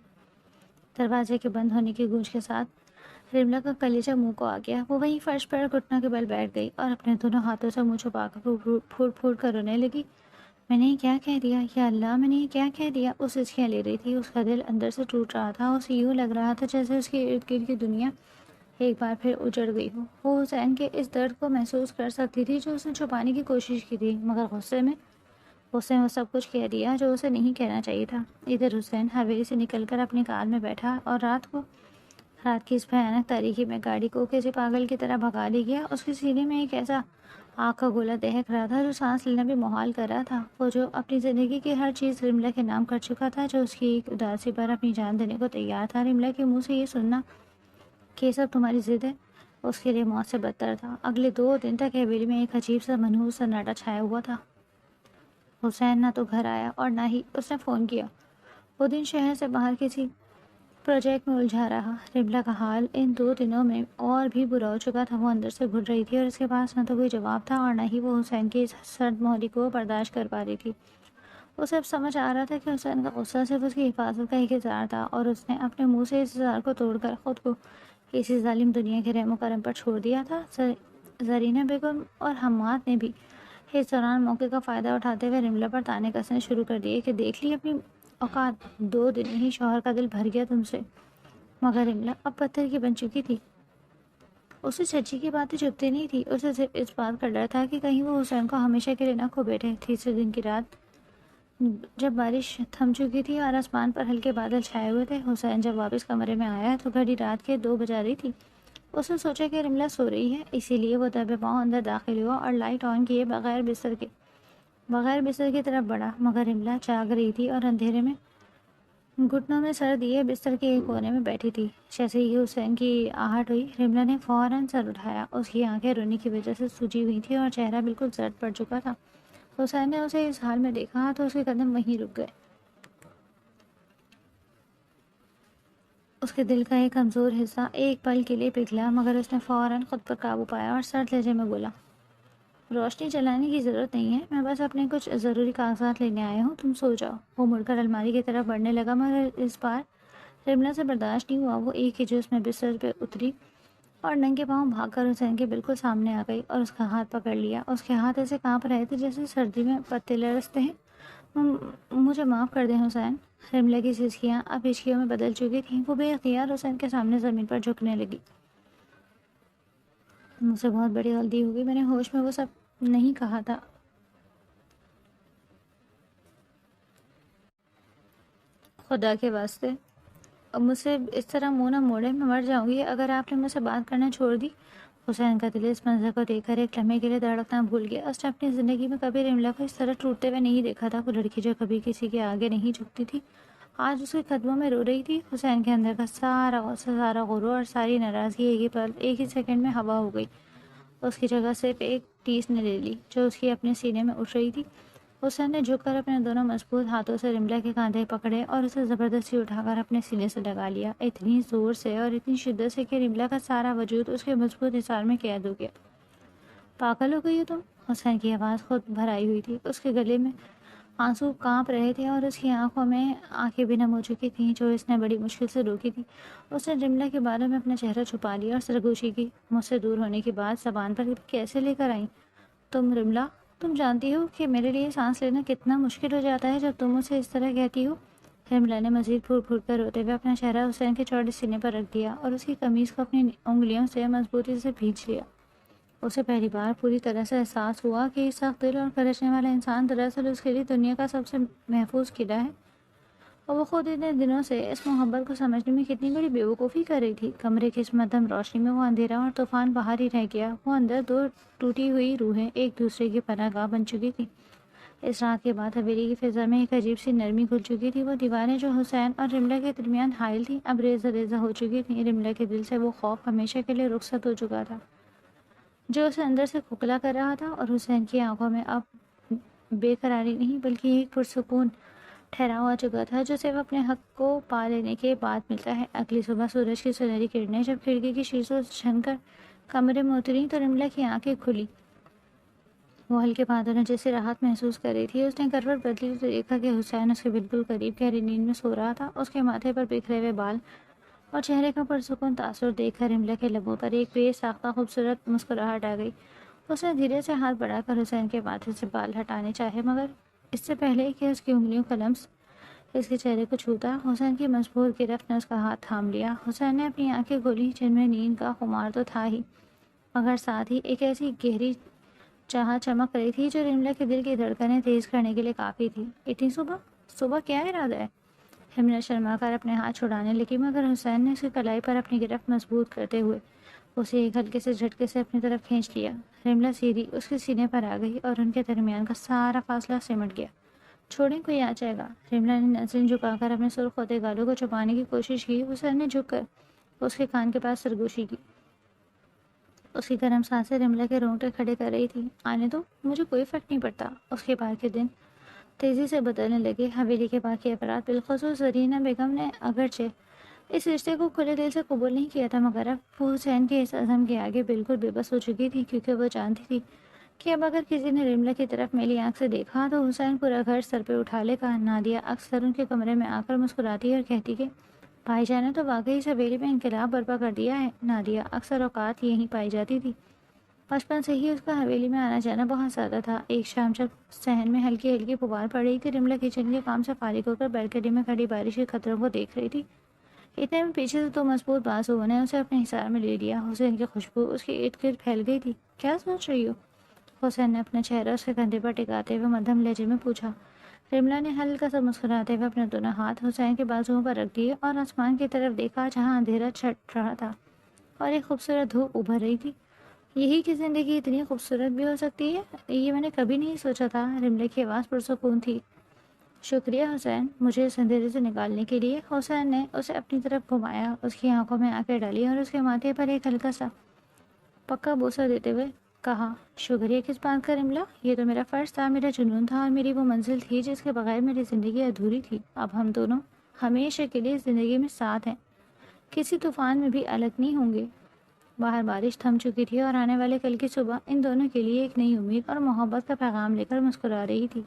دروازے کے بند ہونے کی گونج کے ساتھ رملہ کا کلیجہ منہ کو آ گیا. وہ وہیں فرش پر گھٹنوں کے بل بیٹھ گئی اور اپنے دونوں ہاتھوں سے منہ چھپا کر پھوٹ پھوٹ کر رونے لگی. میں نے کیا کہہ دیا، یا اللہ، میں نے کیا کہہ دیا؟ اس ہچکیاں لے رہی تھی. اس کا دل اندر سے ٹوٹ رہا تھا. اسے یوں لگ رہا تھا جیسے اس کے ارد گرد کی دنیا ایک بار پھر اجڑ گئی ہو. وہ حسین کے اس درد کو محسوس کر سکتی تھی جو اس نے چھپانے کی کوشش کی تھی، مگر غصے میں وہ سب کچھ کہہ دیا جو اسے نہیں کہنا چاہیے تھا. ادھر حسین حویلی سے نکل کر اپنی کار میں بیٹھا اور رات کی اس بھیانک تاریکی میں گاڑی کو کسی پاگل کی طرح بھگا لے گیا. اس کے سینے میں ایک ایسا آگ کا گولا دہک رہا تھا جو سانس لینا بھی محال کر رہا تھا. وہ جو اپنی زندگی کی ہر چیز رملہ کے نام کر چکا تھا، جو اس کی ایک اداسی پر اپنی جان دینے کو تیار تھا، رملہ کے منہ سے یہ سننا کہ یہ سب تمہاری ضد ہے، اس کے لیے موت سے بدتر تھا. اگلے 2 دن تک حویلی میں ایک عجیب سا منحوس سناٹا چھایا ہوا تھا. حسین نہ تو گھر آیا اور نہ ہی اس نے فون کیا. وہ دن شہر سے باہر کسی پروجیکٹ میں الجھا رہا. رملہ کا حال ان 2 دنوں میں اور بھی برا ہو چکا تھا. وہ اندر سے گھٹ رہی تھی اور اس کے پاس نہ تو کوئی جواب تھا اور نہ ہی وہ حسین کی اس سرد مولی کو برداشت کر پا رہی تھی. اسے اب سمجھ آ رہا تھا کہ حسین کا غصہ صرف اس کی حفاظت کا ایک اظہار تھا اور اس نے اپنے منہ سے اس اظہار کو توڑ کر خود کو اسی ظالم دنیا کے رحم و کرم پر چھوڑ دیا تھا. زرینہ بیگم اور حماد نے بھی اس دوران موقع کا فائدہ اٹھاتے ہوئے رملہ پر طعنے کسنے شروع کر دیے کہ دیکھ لی اپنی اوقات، 2 دن ہی شوہر کا دل بھر گیا تم سے. مگر رملہ اب پتھر کی بن چکی تھی. اسے چچی کی باتیں چبھتی نہیں تھی. اسے صرف اس بات کا ڈر تھا کہ کہیں وہ حسین کو ہمیشہ کے لیے نہ کھو بیٹھے. تیسرے دن کی رات جب بارش تھم چکی تھی اور آسمان پر ہلکے بادل چھائے ہوئے تھے، حسین جب واپس کمرے میں آیا تو گھڑی رات کے 2 بجا رہی تھی. اس نے سوچا کہ رملہ سو رہی ہے، اسی لیے وہ دبے پاؤں اندر داخل ہوا اور لائٹ آن کیے بغیر بستر کی طرف بڑھا. مگر رملہ جاگ رہی تھی اور اندھیرے میں گھٹنوں میں سر دیے بستر کے ایک کونے میں بیٹھی تھی. جیسے ہی حسین کی آہٹ ہوئی، رملہ نے فوراً سر اٹھایا. اس کی آنکھیں رونے کی وجہ سے سوجی ہوئی تھیں اور چہرہ بالکل زرد پڑ چکا تھا. حسین نے اسے اس حال میں دیکھا تو اس کے قدم وہیں رک گئے. اس کے دل کا ایک کمزور حصہ ایک پل کے لیے پگھلا، مگر اس نے فوراً خود پر قابو پایا اور سرد لہجے میں بولا، روشنی جلانے کی ضرورت نہیں ہے، میں بس اپنے کچھ ضروری کاغذات لینے آیا ہوں، تم سو جاؤ. وہ مڑ کر الماری کی طرف بڑھنے لگا، مگر اس بار رملہ سے برداشت نہیں ہوا. وہ ایک ہی جوش میں بستر پہ اتری اور ننگے پاؤں بھاگ کر حسین کے بالکل سامنے آ گئی اور اس کا ہاتھ پکڑ لیا. اس کے ہاتھ ایسے کانپ رہے تھے جیسے سردی میں پتے لرزتے ہیں. مجھے معاف کر دیں حسین. رملہ کی سسکیاں اب ہچکیوں میں بدل چکی تھیں. وہ بے اختیار حسین کے سامنے زمین پر جھکنے لگی. مجھ سے بہت بڑی غلطی ہو گئی، میں نے ہوش میں وہ سب نہیں کہا تھا. خدا کے واسطے اب مجھ سے اس طرح منہ نہ موڑے، میں مر جاؤں گی اگر آپ نے مجھ سے بات کرنا چھوڑ دی. حسین کا دل اس منظر کو دیکھ کر ایک لمحے کے لیے دھڑکنا بھول گیا. اس نے اپنی زندگی میں کبھی رملہ کو اس طرح ٹوٹتے ہوئے نہیں دیکھا تھا. وہ لڑکی جو کبھی کسی کے آگے نہیں جھکتی تھی، آج اس کے قدموں میں رو رہی تھی. حسین کے اندر کا سارا غصہ، سارا غرور اور ساری ناراضگی ایک ہی سیکنڈ میں ہوا ہو گئی. اس کی جگہ صرف ایک ٹیس نے لے لی جو اس کی اپنے سینے میں اٹھ رہی تھی. حسین نے جھک کر اپنے دونوں مضبوط ہاتھوں سے رملہ کے کاندھے پکڑے اور اسے زبردستی اٹھا کر اپنے سینے سے لگا لیا، اتنی زور سے اور اتنی شدت سے کہ رملہ کا سارا وجود اس کے مضبوط حصار میں قید ہو گیا. پاگل ہو گئی ہو تم؟ حسین کی آواز خود بھر آئی ہوئی تھی. اس کے گلے میں آنسو کانپ رہے تھے اور اس کی آنکھوں میں آنکھیں بھی نم ہو چکی تھیں جو اس نے بڑی مشکل سے روکی تھی۔ اس نے رملا کے بارے میں اپنا چہرہ چھپا لیا اور سرگوشی کی۔ مجھ سے دور ہونے کے بعد زبان پر کیسے لے کر آئیں تم رملا؟ تم جانتی ہو کہ میرے لیے سانس لینا کتنا مشکل ہو جاتا ہے جب تم اسے اس طرح کہتی ہو۔ رملا نے مزید پھوٹ پھوٹ کر روتے ہوئے اپنا چہرہ حسین کے چوڑے سینے پر رکھ دیا اور اس کی قمیض کو اپنی انگلیوں سے مضبوطی سے کھینچ لیا۔ اسے پہلی بار پوری طرح سے احساس ہوا کہ سخت دل اور کھرچنے والا انسان دراصل اس کے لیے دنیا کا سب سے محفوظ قلعہ ہے، اور وہ خود اتنے دنوں سے اس محبت کو سمجھنے میں کتنی بڑی بیوقوفی کر رہی تھی۔ کمرے کی اس مدھم روشنی میں وہ اندھیرا اور طوفان باہر ہی رہ گیا۔ وہ اندر دو ٹوٹی ہوئی روحیں ایک دوسرے کی پناہ گاہ بن چکی تھی۔ اس رات کے بعد حویلی کی فضا میں ایک عجیب سی نرمی گھل چکی تھی۔ وہ دیواریں جو حسین اور رملا کے درمیان حائل تھیں اب ریزہ ریزہ ہو چکی تھیں۔ رملا کے دل سے وہ خوف ہمیشہ کے لیے رخصت ہو چکا تھا جو اسے اندر سے کھوکھلا کر رہا تھا، اور حسین کی آنکھوں میں اب بے قراری نہیں بلکہ ایک پرسکون ٹھہراؤ آ چکا تھا جو صرف اپنے حق کو پا لینے کے بعد ملتا ہے۔ اگلی صبح سورج کی سنہری کرنیں جب کھڑکی کی شیشوں سے چھن کر کمرے میں اتری تو رملا کی آنکھیں کھلی۔ وہ ہلکے بادلوں جیسی راحت محسوس کر رہی تھی۔ اس نے کروٹ بدلی تو دیکھا کہ حسین اس کے بالکل قریب گہری نیند میں سو رہا تھا۔ اس کے ماتھے پر بکھرے ہوئے بال اور چہرے کا پرسکون تاثر دیکھ کر رملا کے لبوں پر ایک بے ساختہ خوبصورت مسکراہٹ آ گئی۔ اس نے دھیرے سے ہاتھ بڑھا کر حسین کے ماتھے سے بال ہٹانے چاہے، مگر اس سے پہلے کہ اس کی انگلیوں کا لمس اس کے چہرے کو چھوتا، حسین کی مضبوط گرفت نے اس کا ہاتھ تھام لیا۔ حسین نے اپنی آنکھیں کھولی جن میں نیند کا خمار تو تھا ہی، مگر ساتھ ہی ایک ایسی گہری چاہت چمک رہی تھی جو رملا کے دل کی دھڑکنیں تیز کرنے کے لیے کافی تھی۔ اتنی صبح کیا ارادہ ہے؟ رملا شرما کر اپنے ہاتھ چھڑانے لگی، مگر حسین نے اس کی کلائی پر اپنی گرفت مضبوط کرتے ہوئے اسے ایک ہلکے سے جھٹکے سے اپنی طرف کھینچ لیا۔ رملا سیدھی اس کے سینے پر آ گئی اور ان کے درمیان کا سارا فاصلہ سمٹ گیا۔ چھوڑیں، کوئی آ جائے گا۔ رملا نے نظریں جھکا کر اپنے سرخ ہوتے گالوں کو چھپانے کی کوشش کی۔ حسین نے جھک کر اس کے کان کے پاس سرگوشی کی۔ اس کی گرم سانسیں رملا کے رونگٹے کھڑے کر رہی تھی۔ آنے دو، مجھے کوئی فرق نہیں پڑتا۔ اس کے بعد کے دن تیزی سے بدلنے لگے۔ حویلی کے باقی افراد بالخصوص زرینہ بیگم نے اگرچہ اس رشتے کو کھلے دل سے قبول نہیں کیا تھا، مگر اب وہ حسین کے اس عزم کے آگے بالکل بے بس ہو چکی تھی، کیونکہ وہ جانتی تھی کہ اب اگر کسی نے رملا کی طرف میلی آنکھ سے دیکھا تو حسین پورا گھر سر پہ اٹھا لے گا۔ نادیہ اکثر ان کے کمرے میں آ کر مسکراتی اور کہتی کہ بھائی جان نے تو واقعی اس حویلی میں انقلاب برپا کر دیا ہے۔ نادیہ اکثر اوقات یہیں پائی جاتی تھی۔ بچپن سے ہی اس کا حویلی میں آنا جانا بہت زیادہ تھا۔ ایک شام جب صحن میں ہلکی ہلکی پھوار پڑ رہی تھی، رملا کچن کے کام سے فارغ ہو کر بالکنی میں کھڑی بارش کے قطروں کو دیکھ رہی تھی۔ اتنے میں پیچھے سے 2 مضبوط بازوؤں نے اسے اپنے حصار میں لے لیا۔ حسین کی خوشبو اس کے ارد گرد پھیل گئی تھی۔ کیا سوچ رہی ہو؟ حسین نے اپنا چہرہ اس کے کندھے پر ٹکاتے ہوئے مدھم لہجے میں پوچھا۔ رملا نے ہلکا سا مسکراتے ہوئے اپنے دونوں ہاتھ حسین کے بازوؤں پر رکھ دیے اور آسمان کی طرف دیکھا جہاں اندھیرا چھٹ رہا تھا اور ایک خوبصورت دھوپ ابھر رہی تھی۔ یہی کہ زندگی اتنی خوبصورت بھی ہو سکتی ہے، یہ میں نے کبھی نہیں سوچا تھا۔ رملا کی آواز پرسکون تھی۔ شکریہ حسین، مجھے اس اندھیرے سے نکالنے کے لیے۔ حسین نے اسے اپنی طرف گھمایا، اس کی آنکھوں میں آنکھیں ڈالی اور اس کے ماتھے پر ایک ہلکا سا پکا بوسہ دیتے ہوئے کہا، شکریہ کس بات کا رملا؟ یہ تو میرا فرض تھا، میرا جنون تھا اور میری وہ منزل تھی جس کے بغیر میری زندگی ادھوری تھی۔ اب ہم دونوں ہمیشہ کے لیے اس زندگی میں ساتھ ہیں، کسی طوفان میں بھی الگ نہیں ہوں گے۔ باہر بارش تھم چکی تھی اور آنے والے کل کی صبح ان دونوں کے لیے ایک نئی امید اور محبت کا پیغام لے کر مسکرا رہی تھی۔